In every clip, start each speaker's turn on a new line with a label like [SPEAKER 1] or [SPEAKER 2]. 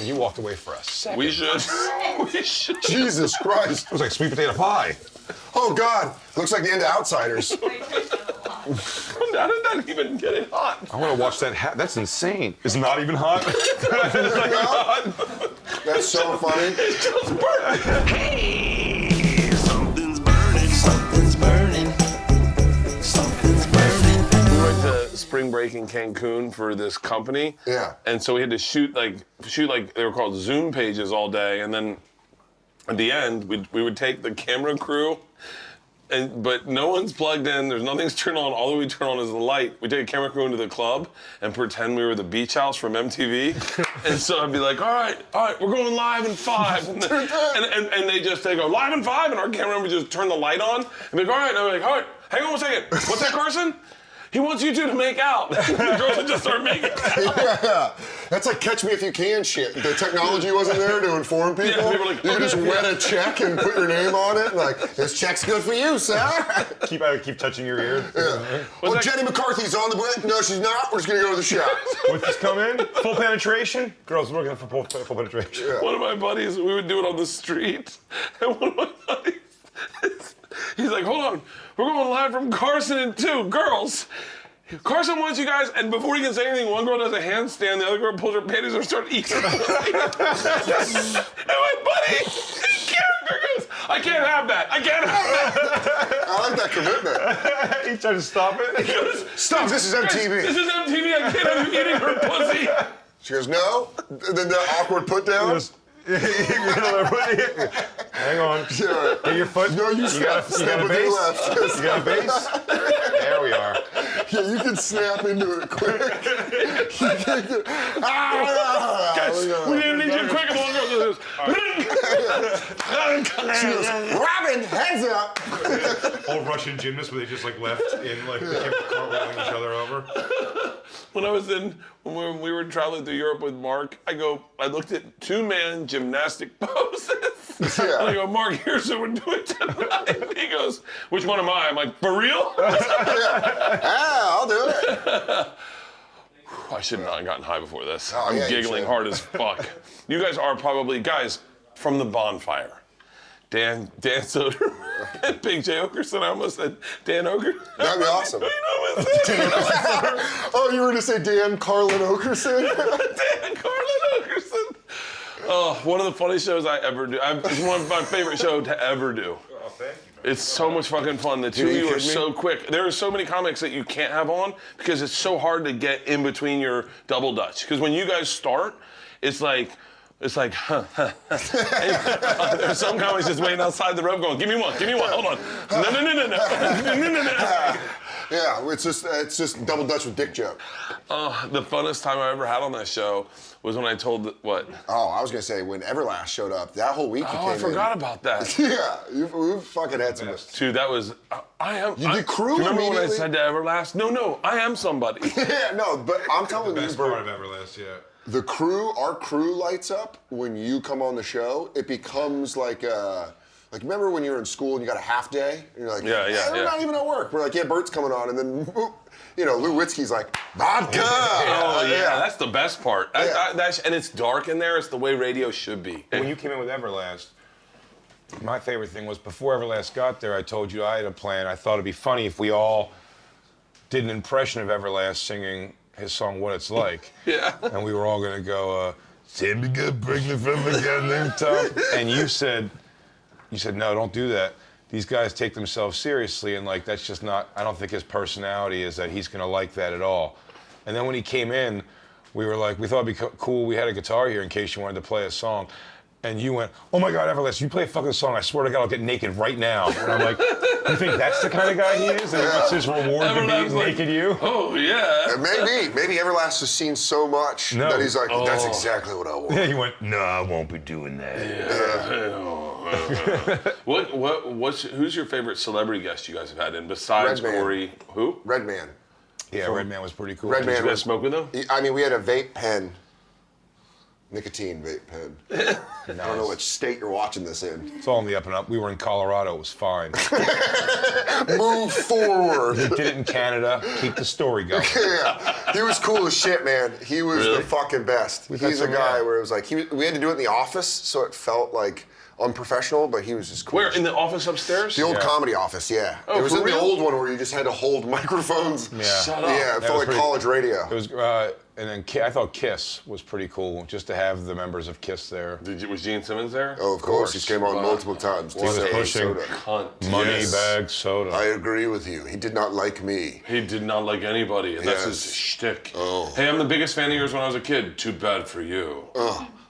[SPEAKER 1] you walked away for a second.
[SPEAKER 2] We should. We should.
[SPEAKER 3] Jesus Christ.
[SPEAKER 1] It was like sweet potato pie.
[SPEAKER 3] Oh, God. Looks like the end of Outsiders.
[SPEAKER 2] How did that even get it hot?
[SPEAKER 1] I want to watch that. That's insane. It's not even hot. It's not hot.
[SPEAKER 3] That's so funny.
[SPEAKER 2] It's just burning.
[SPEAKER 4] Hey, something's burning. Something's burning. Something's burning.
[SPEAKER 2] We went to spring break in Cancun for this company.
[SPEAKER 3] Yeah.
[SPEAKER 2] And so we had to shoot like they were called Zoom pages all day, and then at the end we would take the camera crew. But no one's plugged in. There's nothing's turned on. All that we turn on is the light. We take a camera crew into the club and pretend we were the Beach House from MTV. And so I'd be like, all right, we're going live in 5. And they go live in 5, and our camera would just turn the light on. And be like, all right. And I'm like, all right, hang on 1 second. What's that, Carson? He wants you two to make out. The girls would just start making out.
[SPEAKER 3] Yeah. That's like Catch Me If You Can shit. The technology wasn't there to inform people.
[SPEAKER 2] Yeah, people were like,
[SPEAKER 3] you could just wet a check and put your name on it. Like, this check's good for you, sir.
[SPEAKER 1] Keep touching your ear.
[SPEAKER 3] Yeah. Well, Jenny McCarthy's on the way. No, she's not. We're just going to go to the shop.
[SPEAKER 1] What's this come in? Full penetration? Girls looking for full penetration.
[SPEAKER 3] Yeah.
[SPEAKER 2] One of my buddies, we would do it on the street. And one of my buddies, he's like, hold on. We're going live from Carson and 2 girls. Carson wants you guys, and before he can say anything, one girl does a handstand, the other girl pulls her panties and starts eating. And my buddy, his character goes, I can't have that. I can't have that.
[SPEAKER 3] I like that commitment.
[SPEAKER 1] He tried to stop it.
[SPEAKER 2] He goes,
[SPEAKER 3] Stop, this is MTV.
[SPEAKER 2] This is MTV. I can't have you eating her pussy.
[SPEAKER 3] She goes, no. And then the awkward put down.
[SPEAKER 1] Hang on.
[SPEAKER 3] Yeah.
[SPEAKER 1] Get your foot.
[SPEAKER 3] No, you
[SPEAKER 1] got a
[SPEAKER 3] with your
[SPEAKER 1] base.
[SPEAKER 3] left.
[SPEAKER 1] You got a base. There we are.
[SPEAKER 3] Yeah, you can snap into it quick.
[SPEAKER 2] Guys, we didn't need you quick. And one girl goes,
[SPEAKER 3] She goes, Robin, heads up.
[SPEAKER 1] Old Russian gymnasts where they just like left in like they kept cartwheeling each other over.
[SPEAKER 2] When we were traveling through Europe with Mark, I looked at 2-man gymnastic poses.
[SPEAKER 3] Yeah.
[SPEAKER 2] And I go, Mark, here's what we're doing tonight. He goes, which one am I? I'm like, for real?
[SPEAKER 3] I'll do it.
[SPEAKER 2] I should not have gotten high before this.
[SPEAKER 3] Oh,
[SPEAKER 2] I'm
[SPEAKER 3] yeah, you
[SPEAKER 2] giggling
[SPEAKER 3] should.
[SPEAKER 2] hard as fuck. You guys are probably, guys, from the bonfire. Dan Soder and Big J Oakerson. I almost said Dan Oakerson.
[SPEAKER 3] That'd be awesome.
[SPEAKER 2] You know what I'm saying?
[SPEAKER 3] Oh, you were going to say Dan Carlin Oakerson?
[SPEAKER 2] Dan Carlin Oakerson. Oh, one of the funniest shows I ever do. It's one of my favorite shows to ever do.
[SPEAKER 1] Oh, thank you.
[SPEAKER 2] It's so much fucking fun. The two of you are so quick. There are so many comics that you can't have on because it's so hard to get in between your double dutch. Because when you guys start, it's like, there's some comics just waiting outside the rope going, give me one, hold on. No.
[SPEAKER 3] Yeah, it's just double dutch with dick joke.
[SPEAKER 2] The funnest time I ever had on that show was when I told what?
[SPEAKER 3] Oh, I was going to say, when Everlast showed up, that whole week you came in.
[SPEAKER 2] I forgot about that.
[SPEAKER 3] Yeah, we fucking had some...
[SPEAKER 2] Dude, that was,
[SPEAKER 3] The crew
[SPEAKER 2] do you remember when I
[SPEAKER 3] immediately-
[SPEAKER 2] said to Everlast? No, I am somebody.
[SPEAKER 3] Yeah, no, but I'm telling you,
[SPEAKER 1] Best part of Everlast, yeah.
[SPEAKER 3] the crew, our crew lights up when you come on the show. It becomes like remember when you were in school and you got a half day? And you're like, we're not even at work. We're like, yeah, Bert's coming on. And then, Lou Witzke's like, vodka.
[SPEAKER 2] Oh, yeah, that's the best part.
[SPEAKER 3] Yeah.
[SPEAKER 2] And it's dark in there. It's the way radio should be.
[SPEAKER 1] When you came in with Everlast, my favorite thing was before Everlast got there, I told you I had a plan. I thought it'd be funny if we all did an impression of Everlast singing his song What It's Like.
[SPEAKER 2] Yeah.
[SPEAKER 1] And we were all going to go, Tim be good, pregnant from a guy named Tom. And you said, no, don't do that. These guys take themselves seriously, and like that's just not, I don't think his personality is that he's going to like that at all. And then when he came in, we were like, we thought it'd be cool, we had a guitar here in case you wanted to play a song. And you went, oh my God, Everlast, you play a fucking song, I swear to God, I'll get naked right now. And I'm like, you think that's the kind of guy he is? And what's his reward to be naked you?
[SPEAKER 2] Oh, yeah.
[SPEAKER 3] Maybe Everlast has seen so much that he's like, that's exactly what I want.
[SPEAKER 1] Yeah, you went, no, I won't be doing that.
[SPEAKER 2] Who's your favorite celebrity guest you guys have had in besides Corey? Who?
[SPEAKER 3] Redman.
[SPEAKER 1] Yeah, Redman was pretty cool.
[SPEAKER 3] Redman
[SPEAKER 2] Did you guys smoke with him?
[SPEAKER 3] I mean, we had a vape pen. nicotine vape pen. I don't know which state you're watching this in.
[SPEAKER 1] It's all in the up and up. We were in Colorado. It was fine.
[SPEAKER 3] Move forward.
[SPEAKER 1] We did it in Canada. Keep the story going.
[SPEAKER 3] Yeah, he was cool as shit, man. He was the fucking best.
[SPEAKER 1] had
[SPEAKER 3] He's a
[SPEAKER 1] some,
[SPEAKER 3] guy
[SPEAKER 1] yeah.
[SPEAKER 3] where it was like, we had to do it in the office, so it felt like unprofessional, but he was just cool.
[SPEAKER 2] Where, in the office upstairs?
[SPEAKER 3] The old comedy office, yeah.
[SPEAKER 2] Oh,
[SPEAKER 3] it was
[SPEAKER 2] for
[SPEAKER 3] in
[SPEAKER 2] real?
[SPEAKER 3] the old one where you just had to hold microphones.
[SPEAKER 1] Yeah.
[SPEAKER 2] Shut up.
[SPEAKER 3] Yeah, it felt like college radio.
[SPEAKER 1] It was, and then I thought Kiss was pretty cool, just to have the members of Kiss there.
[SPEAKER 2] Was Gene Simmons there?
[SPEAKER 3] Oh, of course. He came on multiple times.
[SPEAKER 1] He was
[SPEAKER 3] Hey,
[SPEAKER 1] pushing
[SPEAKER 3] Soda.
[SPEAKER 2] Cunt.
[SPEAKER 1] Moneybag Soda.
[SPEAKER 3] I agree with you. He did not like me.
[SPEAKER 2] He did not like anybody, and that's his
[SPEAKER 3] Yes.
[SPEAKER 2] shtick.
[SPEAKER 3] Oh.
[SPEAKER 2] Hey, I'm the biggest fan of yours when I was a kid. Too bad for you.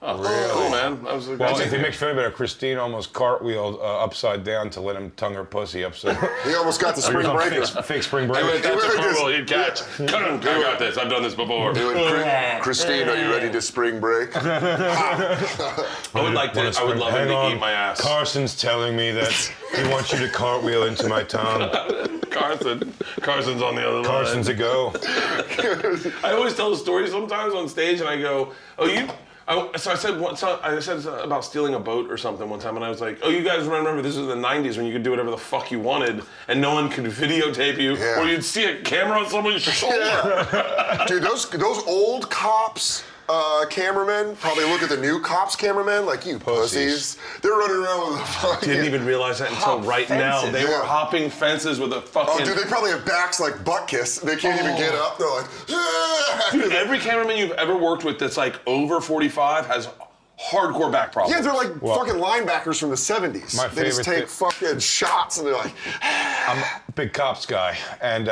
[SPEAKER 1] Really?
[SPEAKER 2] Cool, man. I was like,
[SPEAKER 1] Well, if you make fun about it, Christine almost cartwheeled upside down to let him tongue her pussy upside.
[SPEAKER 3] He almost got the spring breaker.
[SPEAKER 1] Fake spring break.
[SPEAKER 2] That's a
[SPEAKER 3] Wait,
[SPEAKER 2] cartwheel he'd catch. Cut him. I got this. I've done this before.
[SPEAKER 3] Christine, are you ready to spring break?
[SPEAKER 2] I would like to. I would love him to eat my ass.
[SPEAKER 1] Carson's telling me that he wants you to cartwheel into my tongue.
[SPEAKER 2] Carson's on the other line.
[SPEAKER 1] Carson's a go.
[SPEAKER 2] I always tell the story sometimes on stage, and I go, "Oh, you." So I said about stealing a boat or something one time, and I was like, "Oh, you guys remember this was in the '90s when you could do whatever the fuck you wanted, and no one could videotape you,
[SPEAKER 3] Yeah.
[SPEAKER 2] or you'd see a camera on someone's shoulder."
[SPEAKER 3] Yeah. Dude, those old cops cameramen probably look at the new cops cameramen like, you pussies. They're running around with a fucking...
[SPEAKER 2] Didn't even realize that until right now.
[SPEAKER 1] fences.
[SPEAKER 2] They were hopping fences with a fucking...
[SPEAKER 3] Oh, dude, they probably have backs like butt kiss. They can't even get up. They're like...
[SPEAKER 2] Dude, every cameraman you've ever worked with that's like over 45 has hardcore back problems.
[SPEAKER 3] Yeah, they're like fucking linebackers from the 70s.
[SPEAKER 1] My
[SPEAKER 3] They just
[SPEAKER 1] favorite
[SPEAKER 3] take fucking shots and they're like...
[SPEAKER 1] I'm a big Cops guy, and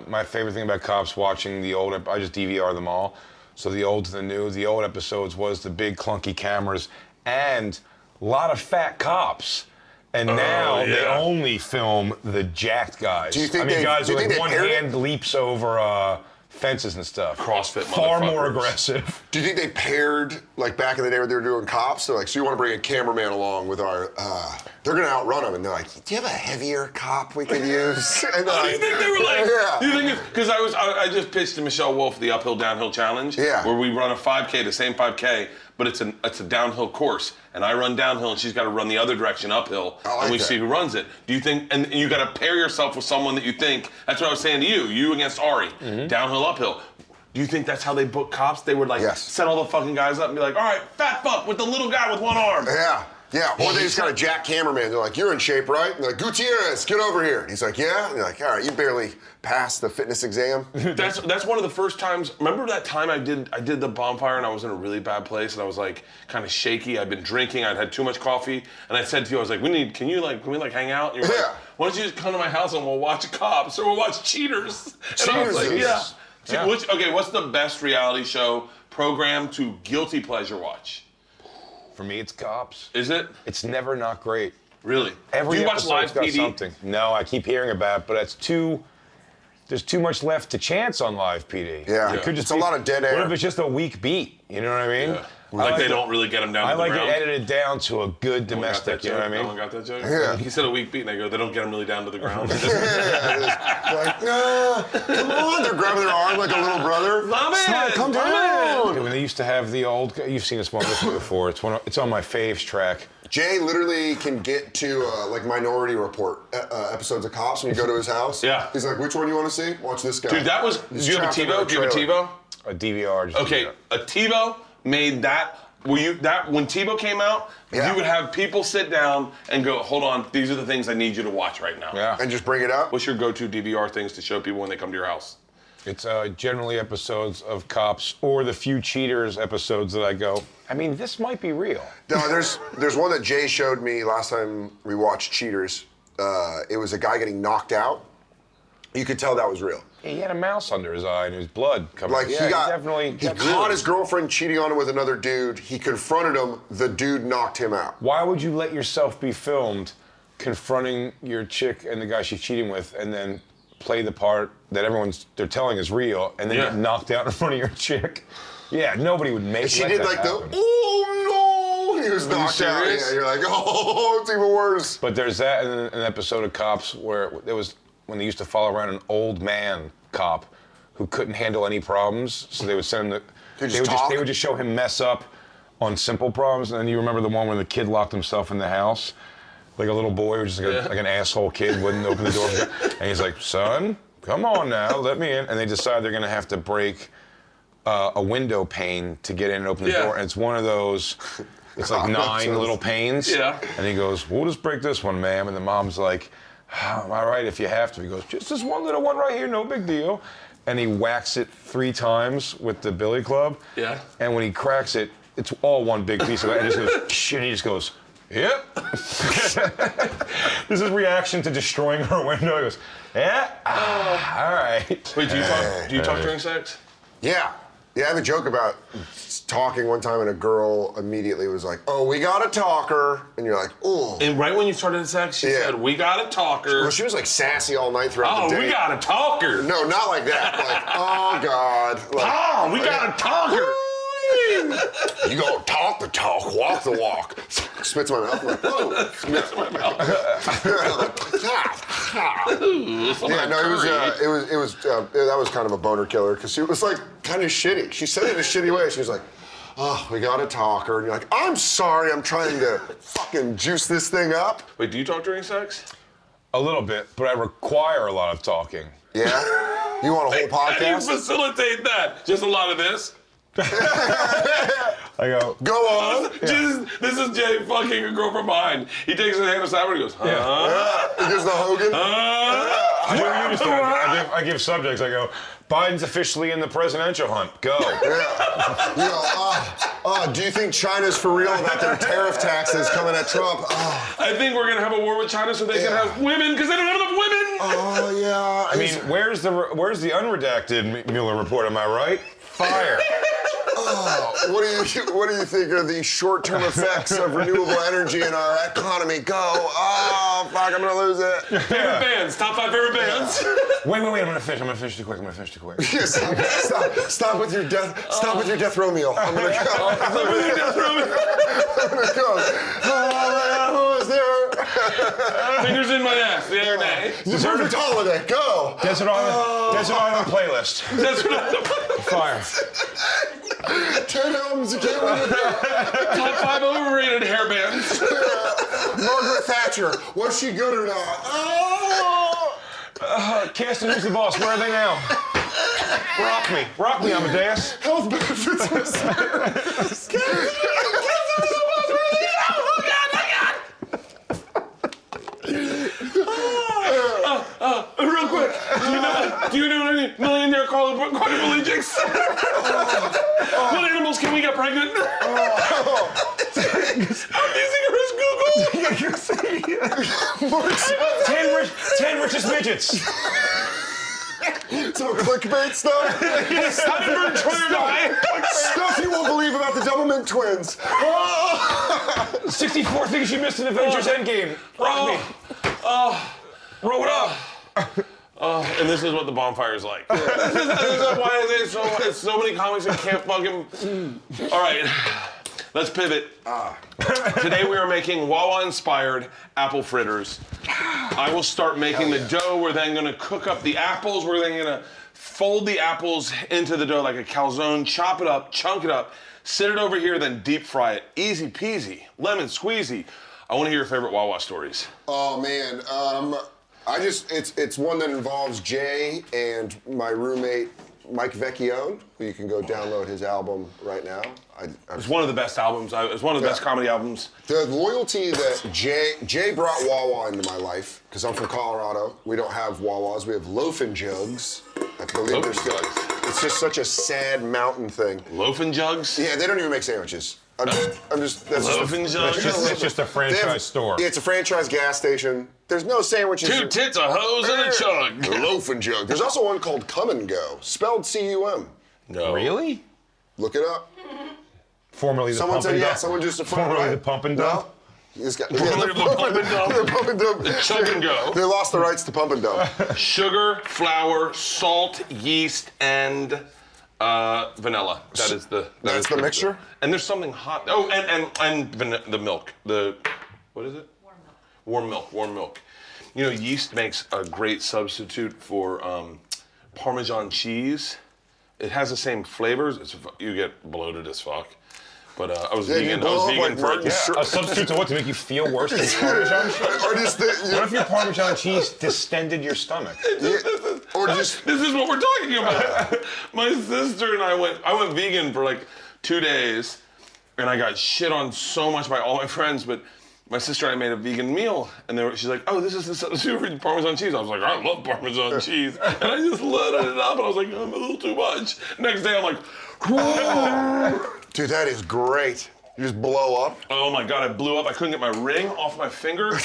[SPEAKER 1] my favorite thing about Cops watching the old, I just DVR them all. So the old to the new, the old episodes was the big clunky cameras and a lot of fat cops. And now they only film the jacked guys.
[SPEAKER 3] Do you think
[SPEAKER 1] guys
[SPEAKER 3] do you
[SPEAKER 1] with
[SPEAKER 3] think
[SPEAKER 1] like
[SPEAKER 3] they
[SPEAKER 1] one
[SPEAKER 3] paired
[SPEAKER 1] hand leaps over fences and stuff.
[SPEAKER 2] CrossFit
[SPEAKER 1] Far more
[SPEAKER 2] motherfuckers.
[SPEAKER 1] aggressive.
[SPEAKER 3] Do you think they paired, like back in the day when they were doing cops? They're like, so you want to bring a cameraman along with our, they're going to outrun them. And they're like, do you have a heavier cop we could use? And they're
[SPEAKER 2] Do you think they were like,
[SPEAKER 3] yeah.
[SPEAKER 2] you think it's, because I just pitched to Michelle Wolf the uphill downhill challenge,
[SPEAKER 3] Yeah.
[SPEAKER 2] where we run a 5K, the same 5K, but it's a downhill course, and I run downhill, and she's got to run the other direction uphill,
[SPEAKER 3] I like
[SPEAKER 2] and we
[SPEAKER 3] that.
[SPEAKER 2] see who runs it. Do you think? And you got to pair yourself with someone that you think. That's what I was saying to you against Ari, downhill, uphill. Do you think that's how they book cops? They would like
[SPEAKER 3] Yes.
[SPEAKER 2] set all the fucking guys up and be like, all right, fat fuck with the little guy with one arm.
[SPEAKER 3] Yeah. Yeah, or they just got a jack cameraman. They're like, you're in shape, right? And they're like, Gutierrez, get over here. And he's like, yeah? And they're like, all right, you barely passed the fitness exam.
[SPEAKER 2] That's one of the first times. Remember that time I did the bonfire and I was in a really bad place and I was like kind of shaky. I'd been drinking. I'd had too much coffee. And I said to you, I was like, can we hang out? And you were
[SPEAKER 3] Yeah.
[SPEAKER 2] like, why don't you just come to my house and we'll watch Cops or we'll watch Cheaters? And I was like,
[SPEAKER 3] Cheaters.
[SPEAKER 2] yeah.
[SPEAKER 1] Yeah.
[SPEAKER 2] What's the best reality show program to guilty pleasure watch?
[SPEAKER 1] For me, it's Cops.
[SPEAKER 2] Is it?
[SPEAKER 1] It's never not great.
[SPEAKER 2] Really?
[SPEAKER 1] Every
[SPEAKER 2] Do you watch
[SPEAKER 1] episode's
[SPEAKER 2] live
[SPEAKER 1] got
[SPEAKER 2] PD?
[SPEAKER 1] something. No, I keep hearing about it, but there's too much left to chance on live PD.
[SPEAKER 3] Yeah.
[SPEAKER 1] It could just
[SPEAKER 3] It's a
[SPEAKER 1] be-
[SPEAKER 3] lot of dead air.
[SPEAKER 1] What if it's just a weak beat? You know what I mean?
[SPEAKER 2] Yeah. Like they don't really get them down
[SPEAKER 1] I
[SPEAKER 2] to the
[SPEAKER 1] like
[SPEAKER 2] ground.
[SPEAKER 1] it edited down to a good
[SPEAKER 2] No one got
[SPEAKER 1] domestic.
[SPEAKER 2] that
[SPEAKER 1] You know what I
[SPEAKER 2] joke?
[SPEAKER 1] mean?
[SPEAKER 2] No one got that joke?
[SPEAKER 3] Yeah.
[SPEAKER 2] He said a weak beat, and I go, they don't get them really down to the ground.
[SPEAKER 3] They're like, nah, come on. They're grabbing their arm like a little brother.
[SPEAKER 2] Love it.
[SPEAKER 3] Son, come
[SPEAKER 2] Love
[SPEAKER 3] down.
[SPEAKER 1] When they used to have the old, you've seen this one before. It's on my faves track.
[SPEAKER 3] Jay literally can get to like Minority Report episodes of Cops when you go to his house.
[SPEAKER 2] Yeah.
[SPEAKER 3] He's like, which one do you want to see? Watch this guy.
[SPEAKER 2] Dude, that was.
[SPEAKER 3] He's
[SPEAKER 2] Do you have a
[SPEAKER 3] trapped in
[SPEAKER 2] TiVo? Do you have a
[SPEAKER 3] trailer.
[SPEAKER 2] TiVo?
[SPEAKER 1] A DVR. Just
[SPEAKER 2] Okay, a TiVo made that. When TiVo came out,
[SPEAKER 3] Yeah.
[SPEAKER 2] you would have people sit down and go, hold on, these are the things I need you to watch right now.
[SPEAKER 1] Yeah.
[SPEAKER 3] And just bring it up?
[SPEAKER 2] What's your go-to DVR things to show people when they come to your house?
[SPEAKER 1] It's generally episodes of Cops or the few Cheaters episodes that I go, I mean, this might be real.
[SPEAKER 3] No, there's one that Jay showed me last time we watched Cheaters. It was a guy getting knocked out. You could tell that was real.
[SPEAKER 1] He had a mouse under his eye and his blood coming.
[SPEAKER 3] Like
[SPEAKER 1] yeah,
[SPEAKER 3] he caught his girlfriend cheating on him with another dude. He confronted him. The dude knocked him out.
[SPEAKER 1] Why would you let yourself be filmed confronting your chick and the guy she's cheating with and then play the part that they're telling is real and then
[SPEAKER 2] Yeah.
[SPEAKER 1] get knocked out in front of your chick? Yeah, nobody would make
[SPEAKER 3] She
[SPEAKER 1] let
[SPEAKER 3] did
[SPEAKER 1] that
[SPEAKER 3] like
[SPEAKER 1] happen.
[SPEAKER 3] the, oh no, he was
[SPEAKER 2] you
[SPEAKER 3] knocked out.
[SPEAKER 2] serious?
[SPEAKER 3] Yeah, you're like, oh, it's even worse.
[SPEAKER 1] But there's that and then an episode of Cops where there was when they used to follow around an old man cop who couldn't handle any problems, so they would send him
[SPEAKER 3] They just talk?
[SPEAKER 1] they would just show him mess up on simple problems, and then you remember the one where the kid locked himself in the house, like a little boy, just like an asshole kid wouldn't open the door, and he's like, "Son, come on now, let me in," and they decide they're gonna have to break a window pane to get in and open the door, and it's one of those. It's like 9 little panes.
[SPEAKER 2] Yeah.
[SPEAKER 1] And he goes, "We'll just break this one, ma'am." And the mom's like, "All right, if you have to." He goes, "Just this one little one right here, no big deal." And he whacks it 3 times with the billy club.
[SPEAKER 2] Yeah.
[SPEAKER 1] And when he cracks it, it's all one big piece of it. And it just goes, shh, and he just goes, "Yep." This is reaction to destroying her window. He goes, "Yeah, all right."
[SPEAKER 2] Wait, do you talk during sex?
[SPEAKER 3] Yeah. Yeah, I have a joke about talking one time and a girl immediately was like, "Oh, we got a talker." And you're like, "Oh."
[SPEAKER 2] And right when you started sex, she said, "We got a talker."
[SPEAKER 3] Well, she was like sassy all night throughout the day.
[SPEAKER 2] We got a talker.
[SPEAKER 3] No, not like that. Like, "Oh, God." Like,
[SPEAKER 2] We got a talker.
[SPEAKER 3] You go talk the talk, walk the walk. Spits in my mouth. I'm like, "Whoa." Spits in my mouth. Yeah, no, that was kind of a boner killer because she was like kind of shitty. She said it in a shitty way. She was like, "Oh, we got a talker," and you're like, "I'm sorry, I'm trying to fucking juice this thing up."
[SPEAKER 2] Wait, do you talk during sex?
[SPEAKER 1] A little bit, but I require a lot of talking.
[SPEAKER 3] Yeah? You want a whole
[SPEAKER 2] How do you
[SPEAKER 3] podcast?
[SPEAKER 2] facilitate that? Just a lot of this?
[SPEAKER 1] I go,
[SPEAKER 3] Go on.
[SPEAKER 2] This is Jay fucking a girl from behind. He takes his hand aside and he goes, "Huh?
[SPEAKER 3] It gives the Hogan.
[SPEAKER 1] I do what you just did. I give subjects. I go, "Biden's officially in the presidential hunt. Go."
[SPEAKER 3] Yeah. You go, do you think China's for real about their tariff taxes coming at Trump?
[SPEAKER 2] I think we're gonna have a war with China so they can have women because they don't have enough women."
[SPEAKER 3] Oh, yeah.
[SPEAKER 1] I mean, where's the unredacted Mueller report? Am I right? Fire.
[SPEAKER 3] What do you think are the short-term effects of renewable energy in our economy? Go. Oh, fuck, I'm gonna lose it.
[SPEAKER 2] Favorite bands, top 5 favorite bands.
[SPEAKER 1] Wait, I'm gonna finish too quick.
[SPEAKER 3] Stop with your death row meal. I'm gonna go. I'm gonna go. Oh, who's there?
[SPEAKER 2] Fingers in my ass the other day.
[SPEAKER 3] Perfect holiday. Go.
[SPEAKER 1] Desert Island playlist.
[SPEAKER 2] That's what I'm
[SPEAKER 1] Fire.
[SPEAKER 3] 10 albums you can't live without.
[SPEAKER 2] top 5 overrated hair bands.
[SPEAKER 3] Margaret Thatcher. Was she good or not? Oh.
[SPEAKER 1] Casting Who's the Boss? Where are they now? Rock me, Amadeus.
[SPEAKER 3] Health benefits.
[SPEAKER 2] Real quick, do you know any millionaire quadriplegics? What animals can we get pregnant? I'm using Google.
[SPEAKER 1] 10 richest midgets.
[SPEAKER 3] Some clickbait stuff. Stuff you won't believe about the Doublemint twins.
[SPEAKER 1] 64 things you missed in Avengers Endgame. Rock me. Roll it up.
[SPEAKER 2] And this is what the bonfire is like. This is why there's so many comics that can't fucking. All right, let's pivot. Today we are making Wawa-Inspired Apple Fritters. I will start making the dough. We're then gonna cook up the apples. We're then gonna fold the apples into the dough like a calzone, chop it up, chunk it up, sit it over here, then deep fry it. Easy peasy, lemon squeezy. I wanna hear your favorite Wawa stories.
[SPEAKER 3] Oh man, it's one that involves Jay and my roommate Mike Vecchione, who you can go download his album right now.
[SPEAKER 2] It's one of the best albums. It's one of the best comedy albums.
[SPEAKER 3] The loyalty that Jay brought Wawa into my life, because I'm from Colorado. We don't have Wawas, we have loafing jugs. I believe they're still. It's just such a sad mountain thing.
[SPEAKER 2] Loafing jugs?
[SPEAKER 3] Yeah, they don't even make sandwiches. That's
[SPEAKER 2] Loafing jugs?
[SPEAKER 1] It's just a franchise store.
[SPEAKER 3] Yeah, it's a franchise gas station. There's no sandwiches.
[SPEAKER 2] 2 tits, a hose, and a chug.
[SPEAKER 3] A loafing jug. There's also one called Come and Go, spelled C-U-M.
[SPEAKER 2] No.
[SPEAKER 1] Really?
[SPEAKER 3] Look it up.
[SPEAKER 1] Formerly the
[SPEAKER 3] Someone
[SPEAKER 1] Pump and
[SPEAKER 3] said, yeah,
[SPEAKER 1] Dump.
[SPEAKER 3] someone just
[SPEAKER 1] Formerly the Pump and Dump.
[SPEAKER 3] No. This guy,
[SPEAKER 2] Formerly the Pump and Dump.
[SPEAKER 3] The Pump and Dump.
[SPEAKER 2] The Chug and Go.
[SPEAKER 3] They lost the rights to Pump and Dump.
[SPEAKER 2] Sugar, flour, salt, yeast, and vanilla. That's
[SPEAKER 3] the mixture?
[SPEAKER 2] And there's something hot. Oh, and the milk. What is it? Warm milk. You know, yeast makes a great substitute for Parmesan cheese. It has the same flavors. You get bloated as fuck. But I was
[SPEAKER 3] Yeah, you
[SPEAKER 2] vegan. I
[SPEAKER 3] blow
[SPEAKER 2] was
[SPEAKER 3] up
[SPEAKER 2] vegan
[SPEAKER 3] like
[SPEAKER 2] for
[SPEAKER 3] Martin Short.
[SPEAKER 1] A substitute to what? To make you feel worse than Parmesan cheese?
[SPEAKER 3] Or just
[SPEAKER 1] What if your Parmesan cheese distended your stomach?
[SPEAKER 3] or just
[SPEAKER 2] This is what we're talking about. My sister and I went vegan for like 2 days, and I got shit on so much by all my friends, but my sister and I made a vegan meal, and she's like, "Oh, this is the substitute for Parmesan cheese." I was like, "I love Parmesan cheese," and I just loaded it up, and I was like, "I'm a little too much." Next day, I'm like,
[SPEAKER 3] dude, that is great. You just blow up.
[SPEAKER 2] "Oh my god, I blew up! I couldn't get my ring off my finger."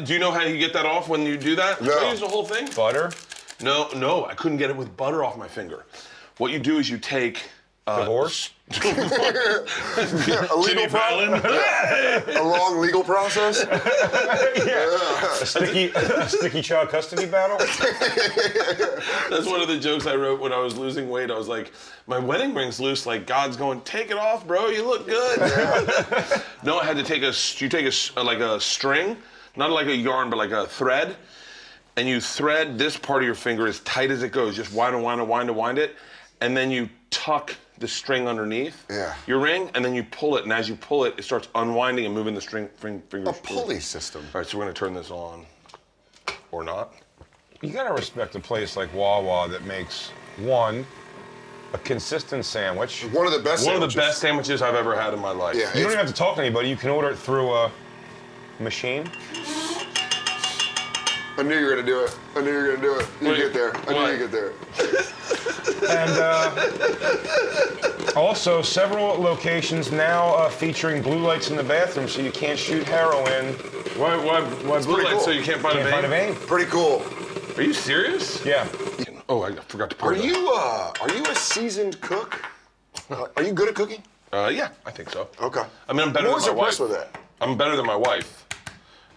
[SPEAKER 2] Do you know how you get that off when you do that?
[SPEAKER 3] No.
[SPEAKER 2] I use the whole thing.
[SPEAKER 1] Butter?
[SPEAKER 2] No, I couldn't get it with butter off my finger. What you do is you take
[SPEAKER 1] Divorce?
[SPEAKER 3] A legal
[SPEAKER 2] Jimmy Fallon.
[SPEAKER 3] A long legal process.
[SPEAKER 1] A sticky child custody battle?
[SPEAKER 2] That's one of the jokes I wrote when I was losing weight. I was like, my wedding ring's loose. Like God's going, take it off, bro. You look good. No, I had to take a string, not like a yarn, but like a thread, and you thread this part of your finger as tight as it goes. Just wind it, and then you tuck the string underneath your ring, and then you pull it, and as you pull it, it starts unwinding and moving the fingers.
[SPEAKER 3] A pulley system.
[SPEAKER 2] All right, so we're gonna turn this on, or not.
[SPEAKER 1] You gotta respect a place like Wawa that makes, one, a consistent sandwich.
[SPEAKER 3] One of the best.
[SPEAKER 2] One of the
[SPEAKER 3] sandwiches.
[SPEAKER 2] best sandwiches I've ever had in my life.
[SPEAKER 3] Yeah.
[SPEAKER 1] You don't even have to talk to anybody. You can order it through a machine.
[SPEAKER 3] I knew you were gonna do it. I knew you were gonna do it. You
[SPEAKER 2] Wait,
[SPEAKER 3] get there. I knew
[SPEAKER 2] what?
[SPEAKER 3] you get there.
[SPEAKER 1] And also, several locations now featuring blue lights in the bathroom, so you can't shoot heroin.
[SPEAKER 2] Why blue
[SPEAKER 3] pretty
[SPEAKER 2] light
[SPEAKER 3] cool.
[SPEAKER 2] so you can't find
[SPEAKER 1] Can't
[SPEAKER 2] a
[SPEAKER 1] find a
[SPEAKER 2] vein?
[SPEAKER 1] vein.
[SPEAKER 3] Pretty cool.
[SPEAKER 2] Are you serious?
[SPEAKER 1] Yeah.
[SPEAKER 2] Oh, I forgot to pour
[SPEAKER 3] Are
[SPEAKER 2] that.
[SPEAKER 3] you a seasoned cook? Are you good at cooking?
[SPEAKER 2] Yeah, I think so.
[SPEAKER 3] Okay.
[SPEAKER 2] I mean, I'm better
[SPEAKER 3] I'm
[SPEAKER 2] than
[SPEAKER 3] always
[SPEAKER 2] my wife.
[SPEAKER 3] impressed with that.
[SPEAKER 2] I'm better than my wife.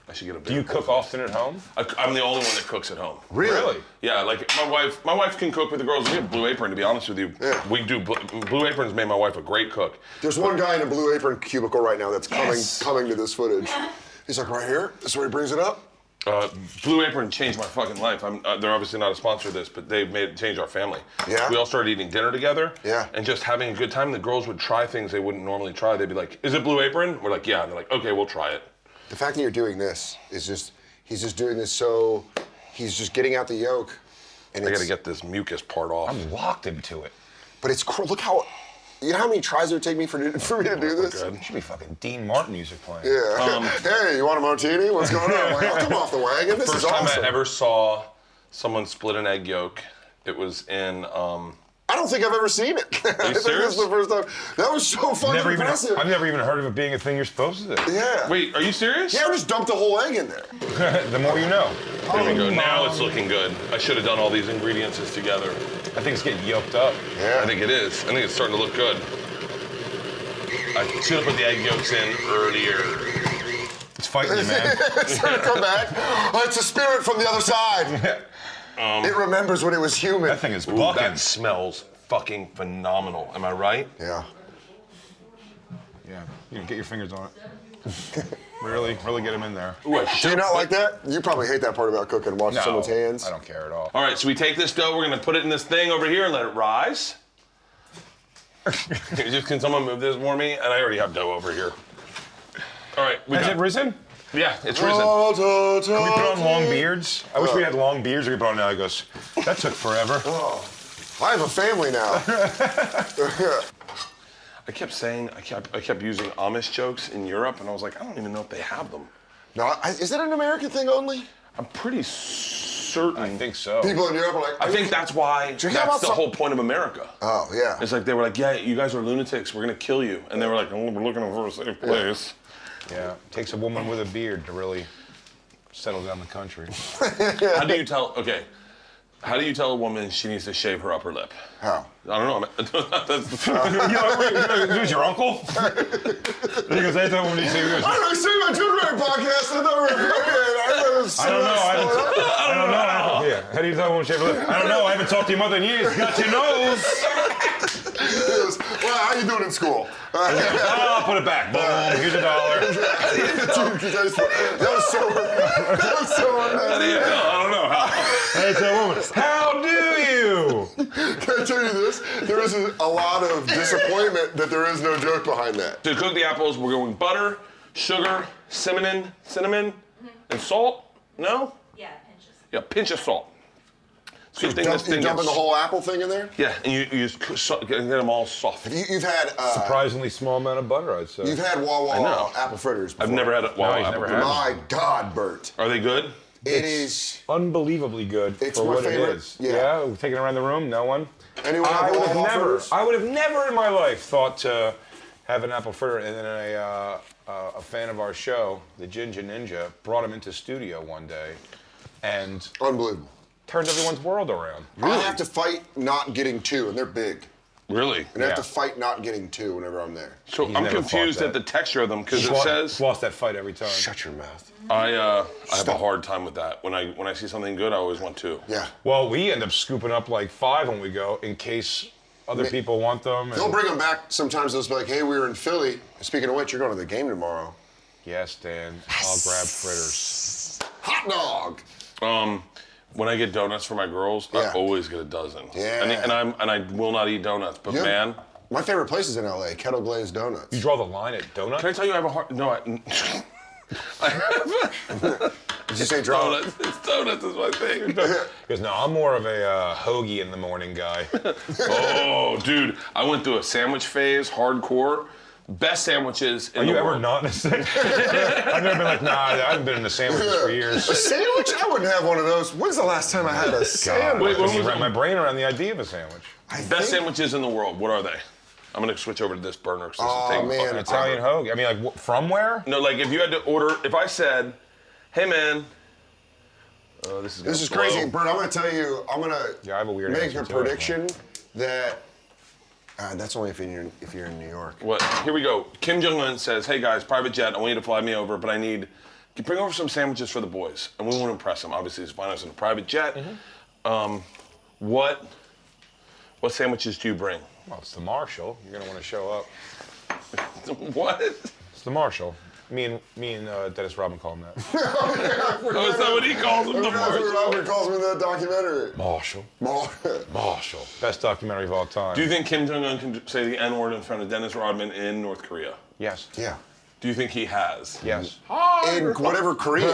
[SPEAKER 2] I should get a bigger
[SPEAKER 1] Do you cook often at home?
[SPEAKER 2] I'm the only one that cooks at home.
[SPEAKER 3] Really?
[SPEAKER 2] Yeah, like my wife can cook with the girls. We have Blue Apron, to be honest with you.
[SPEAKER 3] Yeah.
[SPEAKER 2] We do. Blue Apron's made my wife a great cook.
[SPEAKER 3] There's one guy in a Blue Apron cubicle right now that's
[SPEAKER 1] Yes.
[SPEAKER 3] coming to this footage. He's like, right here. This is where he brings it up.
[SPEAKER 2] Blue Apron changed my fucking life. They're obviously not a sponsor of this, but they've changed our family.
[SPEAKER 3] Yeah?
[SPEAKER 2] We all started eating dinner together.
[SPEAKER 3] Yeah.
[SPEAKER 2] And just having a good time. The girls would try things they wouldn't normally try. They'd be like, "Is it Blue Apron?" We're like, "Yeah." And they're like, "Okay, we'll try it."
[SPEAKER 3] The fact that you're doing this is just, he's just doing this so, he's just getting out the yolk. And
[SPEAKER 2] I
[SPEAKER 3] it's,
[SPEAKER 2] gotta get this mucus part off.
[SPEAKER 1] I'm locked into it.
[SPEAKER 3] But it's, look how, you know how many tries it would take me for me to do this?
[SPEAKER 2] Good.
[SPEAKER 1] Should be fucking Dean Martin music playing.
[SPEAKER 3] Yeah. Hey, you want a martini? What's going on? I'm like, I'll come off the wagon. This
[SPEAKER 2] First
[SPEAKER 3] is
[SPEAKER 2] time
[SPEAKER 3] awesome.
[SPEAKER 2] I ever saw someone split an egg yolk, it was in.
[SPEAKER 3] I don't think I've ever seen it. I think this
[SPEAKER 2] serious?
[SPEAKER 3] is the first time. That was so fucking impressive.
[SPEAKER 1] I've never even heard of it being a thing you're supposed to do.
[SPEAKER 3] Yeah.
[SPEAKER 2] Wait, are you serious?
[SPEAKER 3] Yeah, I just dumped the whole egg in there.
[SPEAKER 1] The more you know.
[SPEAKER 2] There we go. Now it's looking good. I should have done all these ingredients together.
[SPEAKER 1] I think it's getting yolked up.
[SPEAKER 3] Yeah.
[SPEAKER 2] I think it is. I think it's starting to look good. I should have put the egg yolks in earlier.
[SPEAKER 1] It's fighting you, man.
[SPEAKER 3] It's trying to come back. Oh, it's a spirit from the other side. It remembers when it was human.
[SPEAKER 1] That thing is
[SPEAKER 2] Ooh,
[SPEAKER 1] bucking.
[SPEAKER 2] that smells fucking phenomenal. Am I right?
[SPEAKER 3] Yeah.
[SPEAKER 1] Yeah, you get your fingers on it. really get them in there.
[SPEAKER 2] Ooh, I
[SPEAKER 3] Do
[SPEAKER 2] should
[SPEAKER 3] you not like that? You probably hate that part about cooking, washing someone's hands.
[SPEAKER 1] I don't care at all.
[SPEAKER 2] All right, so we take this dough, we're gonna put it in this thing over here and let it rise. Can someone move this for me? And I already have dough over here. All right.
[SPEAKER 1] Has it risen?
[SPEAKER 2] Yeah, it's risen.
[SPEAKER 1] Can we put on long beards? I wish we had long beards. We could put on now. He goes, that took forever.
[SPEAKER 3] I have a family now.
[SPEAKER 2] I kept saying, I kept using Amish jokes in Europe, and I was like, I don't even know if they have them.
[SPEAKER 3] No, is that an American thing only?
[SPEAKER 2] I'm pretty certain.
[SPEAKER 1] I think so.
[SPEAKER 3] People in Europe are like,
[SPEAKER 2] I think that's why,
[SPEAKER 3] you hear about
[SPEAKER 2] that's the
[SPEAKER 3] some-
[SPEAKER 2] whole point of America.
[SPEAKER 3] oh, yeah.
[SPEAKER 2] It's like they were like, yeah, you guys are lunatics, we're gonna kill you. And they were like, oh, we're looking for a safe place.
[SPEAKER 1] Yeah, it takes a woman with a beard to really settle down the country.
[SPEAKER 2] How do you tell, okay, how do you tell a woman she needs to shave her upper lip?
[SPEAKER 3] How?
[SPEAKER 2] I don't know. That's
[SPEAKER 1] Who's your uncle? Because I told him when he said,
[SPEAKER 3] I don't see my children podcast. I
[SPEAKER 1] don't know. Yeah. How do you tell when shave a lip? I don't know. I haven't talked to your mother in years. Got your nose.
[SPEAKER 3] He goes, Well, how you doing in school?
[SPEAKER 1] I'll put it back. Boom, here's $1.
[SPEAKER 3] That was so
[SPEAKER 2] How do you know? I don't know how.
[SPEAKER 1] Hey, it's a woman. How do you?
[SPEAKER 3] Can I tell you this? There is a lot of disappointment that there is no joke behind that.
[SPEAKER 2] To cook the apples, we're going butter, sugar, cinnamon, and salt. No?
[SPEAKER 5] Yeah, pinches.
[SPEAKER 2] Yeah, pinch of salt. So
[SPEAKER 3] You dumping the whole apple thing in there?
[SPEAKER 2] Yeah, and you just get them all soft.
[SPEAKER 3] You've had
[SPEAKER 1] Surprisingly small amount of butter, I'd say.
[SPEAKER 3] you've had Wawa
[SPEAKER 2] know.
[SPEAKER 3] apple fritters before.
[SPEAKER 2] I've never had a Wawa
[SPEAKER 1] he's
[SPEAKER 2] apple
[SPEAKER 1] never
[SPEAKER 2] fritter.
[SPEAKER 1] had
[SPEAKER 3] My God, Bert.
[SPEAKER 2] Are they good?
[SPEAKER 3] It is.
[SPEAKER 1] Unbelievably good
[SPEAKER 3] It's
[SPEAKER 1] for
[SPEAKER 3] my
[SPEAKER 1] what
[SPEAKER 3] favorite,
[SPEAKER 1] it is.
[SPEAKER 3] yeah.
[SPEAKER 1] We're taking it around the room. No one.
[SPEAKER 3] Anyone have Wawa fritters?
[SPEAKER 1] I would have never in my life thought to have an apple fritter. And then a fan of our show, the Ginger Ninja, brought him into studio one day, and
[SPEAKER 3] Unbelievable.
[SPEAKER 1] turned everyone's world around.
[SPEAKER 3] I have to fight not getting two, and they're big.
[SPEAKER 2] Really?
[SPEAKER 3] And I have
[SPEAKER 1] Yeah.
[SPEAKER 3] to fight not getting two whenever I'm there.
[SPEAKER 2] So
[SPEAKER 1] He's
[SPEAKER 2] I'm
[SPEAKER 1] never
[SPEAKER 2] confused
[SPEAKER 1] fought
[SPEAKER 2] at the
[SPEAKER 1] that.
[SPEAKER 2] texture of them because it
[SPEAKER 1] Lost-
[SPEAKER 2] says
[SPEAKER 1] lost that fight every time.
[SPEAKER 3] Shut your mouth.
[SPEAKER 2] I have a
[SPEAKER 3] Stop.
[SPEAKER 2] hard time with that. When I see something good, I always want two.
[SPEAKER 3] Yeah.
[SPEAKER 1] Well, we end up scooping up like 5 when we go in case other people want them.
[SPEAKER 3] They'll bring them back. Sometimes they'll be like, hey, we were in Philly. Speaking of which, you're going to the game tomorrow.
[SPEAKER 1] Yes, Dan. I'll grab fritters.
[SPEAKER 3] Hot dog.
[SPEAKER 2] When I get donuts for my girls, I
[SPEAKER 3] Yeah.
[SPEAKER 2] always get a dozen.
[SPEAKER 3] Yeah.
[SPEAKER 2] And I will not eat donuts, but
[SPEAKER 3] Yeah.
[SPEAKER 2] man,
[SPEAKER 3] My favorite place is in LA, Kettle Glazed Donuts.
[SPEAKER 1] You draw the line at donut?
[SPEAKER 2] can I tell you I have a hard no. I have
[SPEAKER 3] Did you say draw?
[SPEAKER 2] donuts. Donuts is my thing.
[SPEAKER 1] He goes, no, I'm more of a hoagie in the morning guy.
[SPEAKER 2] Oh, dude, I went through a sandwich phase, hardcore. Best sandwiches in
[SPEAKER 1] Are
[SPEAKER 2] the
[SPEAKER 1] you ever
[SPEAKER 2] world.
[SPEAKER 1] not in a sandwich? I've never been like, nah, I haven't been in the sandwiches for
[SPEAKER 3] A
[SPEAKER 1] years.
[SPEAKER 3] sandwich? I wouldn't have one of those. When's the last time I had a sandwich?
[SPEAKER 2] Wait, when
[SPEAKER 1] Doesn't
[SPEAKER 2] was
[SPEAKER 1] wrap
[SPEAKER 2] it?
[SPEAKER 1] my brain around the idea of a sandwich.
[SPEAKER 2] Best sandwiches in the world. What are they? I'm gonna switch over to this burner. 'Cause this is
[SPEAKER 3] Oh,
[SPEAKER 2] taking
[SPEAKER 3] man.
[SPEAKER 2] fucking
[SPEAKER 1] Italian
[SPEAKER 2] forever.
[SPEAKER 1] hoagie. I mean, like, from where?
[SPEAKER 2] No, like if you had to order, if I said, "Hey man, this
[SPEAKER 3] This is crazy, Bert. I'm going to tell you, I'm going to
[SPEAKER 1] Yeah, I have a weird
[SPEAKER 3] make
[SPEAKER 1] answer
[SPEAKER 3] a
[SPEAKER 1] to it.
[SPEAKER 3] prediction that that's only if you're in New York.
[SPEAKER 2] What? Here we go. Kim Jong-un says, "Hey guys, private jet. I want you to fly me over, but I need you bring over some sandwiches for the boys, and we want to impress them. Obviously, he's flying us in a private jet. What sandwiches do you bring?
[SPEAKER 1] Well, it's the Marshall. You're going to want to show up.
[SPEAKER 2] What?
[SPEAKER 1] It's the Marshall. Me and Dennis Rodman call him that.
[SPEAKER 2] Oh, is that what he calls them? The
[SPEAKER 3] That's what
[SPEAKER 2] Marshall?
[SPEAKER 3] Robert calls me in that documentary.
[SPEAKER 1] Marshall.
[SPEAKER 3] Mar-
[SPEAKER 1] Marshall. Best documentary of all time.
[SPEAKER 2] Do you think Kim Jong-un can say the N-word in front of Dennis Rodman in North Korea?
[SPEAKER 1] Yes.
[SPEAKER 3] yeah.
[SPEAKER 2] Do you think he has?
[SPEAKER 1] Yes.
[SPEAKER 3] In whatever Korean.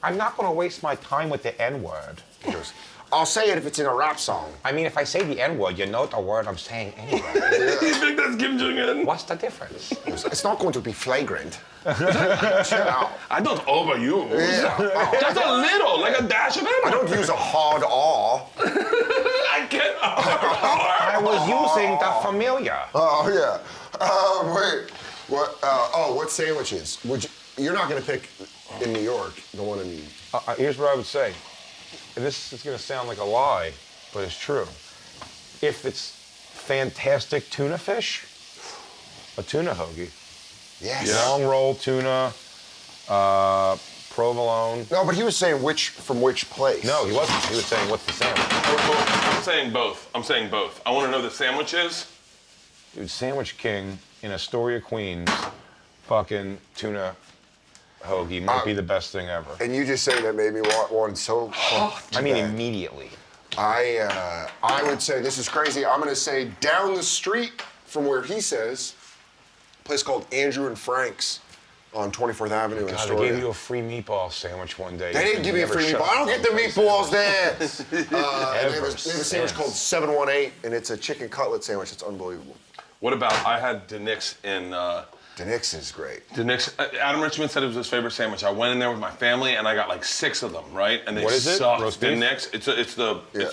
[SPEAKER 1] I'm not going to waste my time with the N-word.
[SPEAKER 3] He goes, I'll say it if it's in a rap song.
[SPEAKER 1] I mean, if I say the N-word, you know the word I'm saying anyway.
[SPEAKER 2] You think that's Kim Jong-un?
[SPEAKER 1] What's the difference?
[SPEAKER 3] It's not going to be flagrant. Chill out.
[SPEAKER 2] I don't overuse.
[SPEAKER 3] Yeah. Oh,
[SPEAKER 2] Just a little, like a dash of
[SPEAKER 3] I
[SPEAKER 2] it.
[SPEAKER 3] don't use a hard R.
[SPEAKER 2] I can't.
[SPEAKER 1] I was using the familiar.
[SPEAKER 3] Oh, yeah. Wait. What? What sandwiches? You're not going to pick in New York the one in.
[SPEAKER 1] Here's what I would say. And this is going to sound like a lie, but it's true. If it's fantastic tuna fish, a tuna hoagie.
[SPEAKER 3] Yes.
[SPEAKER 2] Yeah.
[SPEAKER 1] Long roll tuna, provolone.
[SPEAKER 3] No, but he was saying from which place.
[SPEAKER 1] No, he wasn't. He was saying, what's the sandwich?
[SPEAKER 2] I'm saying both. I want to know the sandwiches.
[SPEAKER 1] Dude, Sandwich King in Astoria, Queens, fucking tuna hoagie might be the best thing ever.
[SPEAKER 3] And you just say that made me want one so.
[SPEAKER 1] I mean,
[SPEAKER 3] bad.
[SPEAKER 1] immediately.
[SPEAKER 3] I would say this is crazy. I'm gonna say down the street from where he says, a place called Andrew and Frank's on 24th Avenue in
[SPEAKER 1] God, they
[SPEAKER 3] Astoria.
[SPEAKER 1] gave you a free meatball sandwich one day.
[SPEAKER 3] They didn't give me a
[SPEAKER 1] Never
[SPEAKER 3] free
[SPEAKER 1] shut
[SPEAKER 3] meatball. I don't
[SPEAKER 1] up.
[SPEAKER 3] get the meatballs there. And they have a sandwich
[SPEAKER 1] since.
[SPEAKER 3] called 718, and it's a chicken cutlet sandwich. It's unbelievable.
[SPEAKER 2] What about I had Denix in.
[SPEAKER 3] Denix is great.
[SPEAKER 2] Denix. Adam Richmond said it was his favorite sandwich. I went in there with my family and I got like 6 of them, right? And they
[SPEAKER 1] What is it?
[SPEAKER 2] sucked.
[SPEAKER 1] Roast beef?
[SPEAKER 2] Denix. It's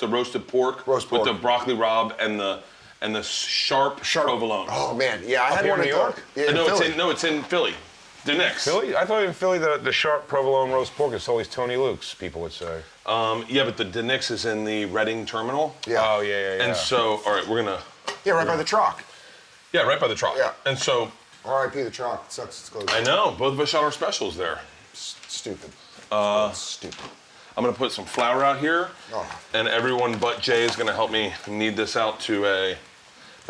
[SPEAKER 2] the roasted pork,
[SPEAKER 3] Roast
[SPEAKER 2] with
[SPEAKER 3] pork.
[SPEAKER 2] the broccoli rabe and the sharp provolone.
[SPEAKER 3] Oh man, yeah, I had
[SPEAKER 1] here
[SPEAKER 3] one
[SPEAKER 1] in
[SPEAKER 3] in
[SPEAKER 1] New York?
[SPEAKER 3] Yeah,
[SPEAKER 2] No, it's in Philly. Denix.
[SPEAKER 1] Philly? I thought in Philly the sharp provolone roast pork is always Tony Luke's, people would say.
[SPEAKER 2] Yeah, but the Denix is in the Reading terminal.
[SPEAKER 3] Yeah.
[SPEAKER 1] Oh, yeah.
[SPEAKER 2] And so, all right, we're gonna.
[SPEAKER 3] Yeah, right by the truck.
[SPEAKER 2] Yeah, right by the truck.
[SPEAKER 3] Yeah.
[SPEAKER 2] And so,
[SPEAKER 3] R.I.P. the truck. It sucks. It's closed.
[SPEAKER 2] I know both of us shot our specials there.
[SPEAKER 3] Stupid. Stupid.
[SPEAKER 2] I'm gonna put some flour out here,
[SPEAKER 3] Oh.
[SPEAKER 2] and everyone but Jay is gonna help me knead this out to a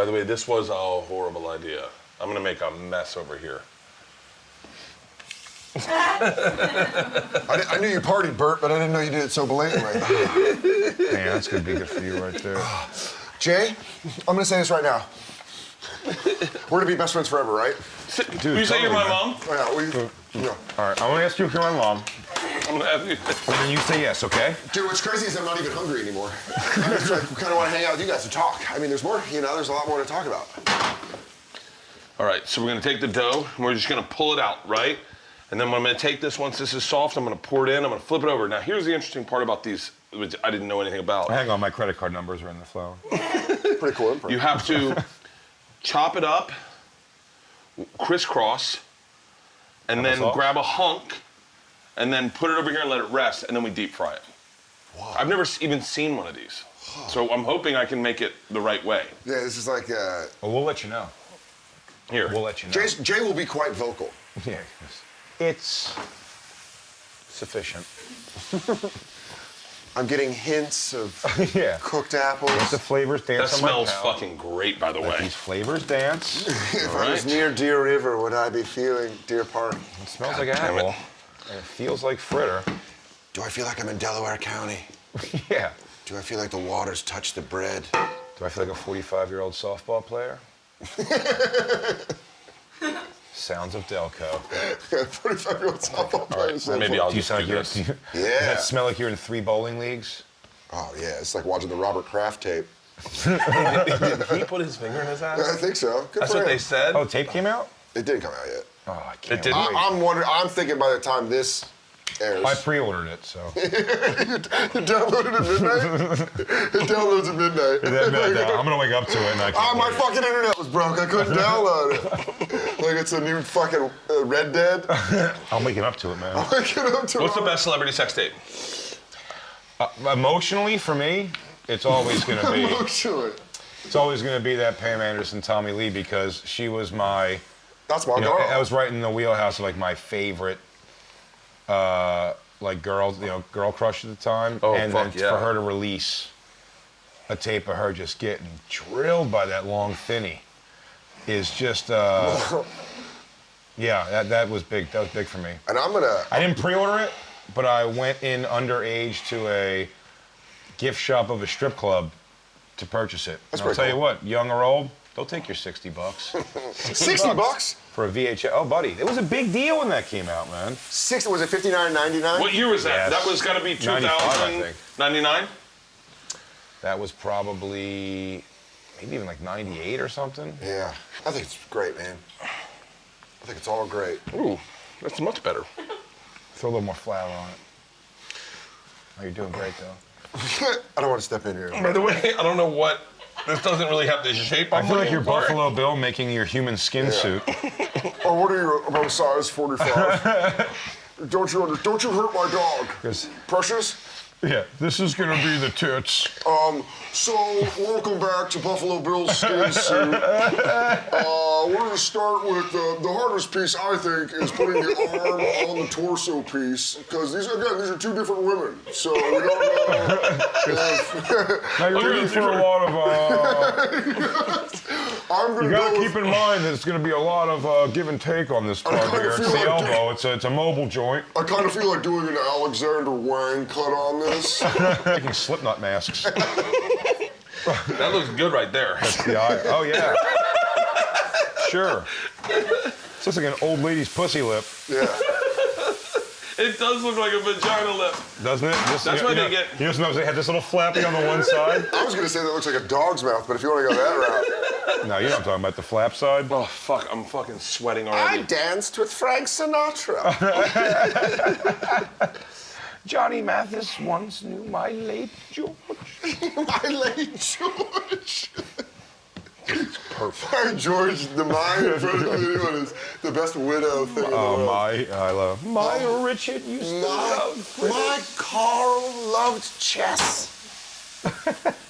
[SPEAKER 2] By the way, this was a horrible idea. I'm gonna make a mess over here.
[SPEAKER 3] I knew you partied, Bert, but I didn't know you did it so blatantly.
[SPEAKER 1] Man, that's gonna be good for you right there.
[SPEAKER 3] Jay, I'm gonna say this right now. We're gonna be best friends forever, right?
[SPEAKER 2] Dude, you say you're my mom?
[SPEAKER 3] Oh, yeah,
[SPEAKER 1] All right, I'm gonna ask you if you're my mom,
[SPEAKER 2] I'm gonna have you.
[SPEAKER 1] and then you say yes, okay?
[SPEAKER 3] Dude, what's crazy is I'm not even hungry anymore. I just kind of want to hang out with you guys to talk. I mean, there's more, there's a lot more to talk about.
[SPEAKER 2] All right, so we're gonna take the dough and we're just gonna pull it out, right? And then I'm gonna take this, once this is soft, I'm gonna pour it in, I'm gonna flip it over. Now here's the interesting part about these, which I didn't know anything about.
[SPEAKER 1] Hang on, my credit card numbers are in the flour.
[SPEAKER 3] Pretty cool.
[SPEAKER 2] You have to chop it up, crisscross, and then
[SPEAKER 1] sauce?
[SPEAKER 2] grab a hunk, and then put it over here and let it rest, and then we deep fry it.
[SPEAKER 3] Wow.
[SPEAKER 2] I've never even seen one of these. So I'm hoping I can make it the right way.
[SPEAKER 3] Yeah, this is like,
[SPEAKER 1] Well, we'll let you know.
[SPEAKER 2] Here.
[SPEAKER 1] We'll let you know.
[SPEAKER 3] Jay will be quite vocal.
[SPEAKER 1] Yeah, it's sufficient.
[SPEAKER 3] I'm getting hints of
[SPEAKER 1] Yeah.
[SPEAKER 3] cooked apples.
[SPEAKER 1] Let the flavors
[SPEAKER 2] That
[SPEAKER 1] dance on my
[SPEAKER 2] smells
[SPEAKER 1] palate.
[SPEAKER 2] fucking great, by the
[SPEAKER 1] Let
[SPEAKER 2] way.
[SPEAKER 1] these flavors dance.
[SPEAKER 3] If
[SPEAKER 2] All
[SPEAKER 3] I was
[SPEAKER 2] right.
[SPEAKER 3] near Deer River, would I be feeling Deer Park?
[SPEAKER 1] It smells like
[SPEAKER 2] damn it.
[SPEAKER 1] apple. And it feels like fritter.
[SPEAKER 3] Do I feel like I'm in Delaware County?
[SPEAKER 1] Yeah.
[SPEAKER 3] Do I feel like the waters touch the bread?
[SPEAKER 1] Do I feel like a 45-year-old softball player? Sounds of Delco.
[SPEAKER 3] 45-year-old softball player.
[SPEAKER 2] Maybe I'll
[SPEAKER 1] Do you
[SPEAKER 2] just
[SPEAKER 1] sound
[SPEAKER 2] do
[SPEAKER 1] like
[SPEAKER 2] this.
[SPEAKER 1] Does
[SPEAKER 3] Yeah.
[SPEAKER 1] that smell like you're in 3 bowling leagues?
[SPEAKER 3] Oh, yeah, it's like watching the Robert Kraft tape.
[SPEAKER 2] Did he put his finger in his
[SPEAKER 3] I
[SPEAKER 2] ass?
[SPEAKER 3] think so. Good
[SPEAKER 2] That's
[SPEAKER 3] for
[SPEAKER 2] what
[SPEAKER 3] him.
[SPEAKER 2] they said?
[SPEAKER 1] Oh, tape came out?
[SPEAKER 3] It didn't come out yet.
[SPEAKER 1] Oh, I can't
[SPEAKER 2] didn't?
[SPEAKER 1] wait.
[SPEAKER 3] I'm wondering. I'm thinking by the time this airs,
[SPEAKER 1] I pre-ordered it, so.
[SPEAKER 3] you downloaded at midnight. It downloads at midnight.
[SPEAKER 1] I'm gonna wake up to it and I can't
[SPEAKER 3] Oh, my
[SPEAKER 1] wait.
[SPEAKER 3] fucking internet was broke. I couldn't download it. Like it's a new fucking Red Dead.
[SPEAKER 1] I'm waking up to it, man.
[SPEAKER 3] Waking up to
[SPEAKER 2] What's the
[SPEAKER 3] it.
[SPEAKER 2] best celebrity sex tape?
[SPEAKER 1] Emotionally, for me, it's always gonna be.
[SPEAKER 3] Emotionally.
[SPEAKER 1] It's always gonna be that Pam Anderson, Tommy Lee, because she was my.
[SPEAKER 3] That's my
[SPEAKER 1] You know,
[SPEAKER 3] girl.
[SPEAKER 1] I was right in the wheelhouse of like my favorite, like girl crush at the time.
[SPEAKER 2] Oh,
[SPEAKER 1] and
[SPEAKER 2] fuck
[SPEAKER 1] then
[SPEAKER 2] yeah.
[SPEAKER 1] for her to release a tape of her just getting drilled by that long thinny is just, yeah, that was big. That was big for me.
[SPEAKER 3] And I'm gonna.
[SPEAKER 1] I didn't pre-order it, but I went in underage to a gift shop of a strip club to purchase it.
[SPEAKER 3] That's
[SPEAKER 1] And I'll
[SPEAKER 3] pretty
[SPEAKER 1] tell you
[SPEAKER 3] cool.
[SPEAKER 1] what, young or old, they'll take your $60
[SPEAKER 3] $60.
[SPEAKER 1] for a VHS. Oh, buddy, it was a big deal when that came out, man.
[SPEAKER 3] 60 was it $59.99?
[SPEAKER 2] What year was that?
[SPEAKER 1] Yes.
[SPEAKER 2] That was gotta be
[SPEAKER 1] 95, I
[SPEAKER 2] 2000,
[SPEAKER 1] think.
[SPEAKER 2] 99?
[SPEAKER 1] That was probably maybe even like 98 or something.
[SPEAKER 3] Yeah, I think it's great, man. I think it's all great.
[SPEAKER 2] Ooh, that's much better.
[SPEAKER 1] Throw a little more flour on it. Oh, you're doing great though.
[SPEAKER 3] I don't want to step in here.
[SPEAKER 2] By the way, I don't know what, this doesn't really have the shape
[SPEAKER 1] I
[SPEAKER 2] I'm
[SPEAKER 1] feel like
[SPEAKER 2] looking
[SPEAKER 1] you're
[SPEAKER 2] for.
[SPEAKER 1] Buffalo Bill making your human skin suit.
[SPEAKER 3] Or what are you about size 45? Don't you hurt my dog.
[SPEAKER 1] 'Cause-
[SPEAKER 3] Precious?
[SPEAKER 1] Yeah, this is gonna be the tits.
[SPEAKER 3] So welcome back to Buffalo Bill's skin suit. We're gonna start with the hardest piece, I think, is putting the arm on the torso piece, because these are 2 different women, so we don't know.
[SPEAKER 1] Now you're looking for a lot of.
[SPEAKER 3] I'm gonna
[SPEAKER 1] You gotta
[SPEAKER 3] go
[SPEAKER 1] keep
[SPEAKER 3] with,
[SPEAKER 1] in mind that it's gonna be a lot of give and take on this part
[SPEAKER 3] kinda
[SPEAKER 1] here. It's
[SPEAKER 3] feel
[SPEAKER 1] the
[SPEAKER 3] like-
[SPEAKER 1] elbow. It's a mobile joint.
[SPEAKER 3] I kind of feel like doing an Alexander Wang cut on this.
[SPEAKER 1] Making Slipknot masks.
[SPEAKER 2] That looks good right there.
[SPEAKER 1] Oh yeah. Sure. It's just like an old lady's pussy lip,
[SPEAKER 3] Yeah.
[SPEAKER 2] It does look like a vagina lip.
[SPEAKER 1] doesn't it? Just,
[SPEAKER 2] That's why they get-
[SPEAKER 1] You know, sometimes they had this little flappy on the one side.
[SPEAKER 3] I was gonna say that looks like a dog's mouth, but if you want to go that route.
[SPEAKER 1] No, you're not talking about the flap side.
[SPEAKER 2] Oh, fuck, I'm fucking sweating
[SPEAKER 3] I
[SPEAKER 2] already.
[SPEAKER 3] danced with Frank Sinatra.
[SPEAKER 1] Johnny Mathis once knew my late George.
[SPEAKER 3] My late George.
[SPEAKER 1] Perfect.
[SPEAKER 3] My George, the mind in front of anyone is the best widow thing in the world.
[SPEAKER 1] I love my Richard used to love.
[SPEAKER 3] My Carl loved chess.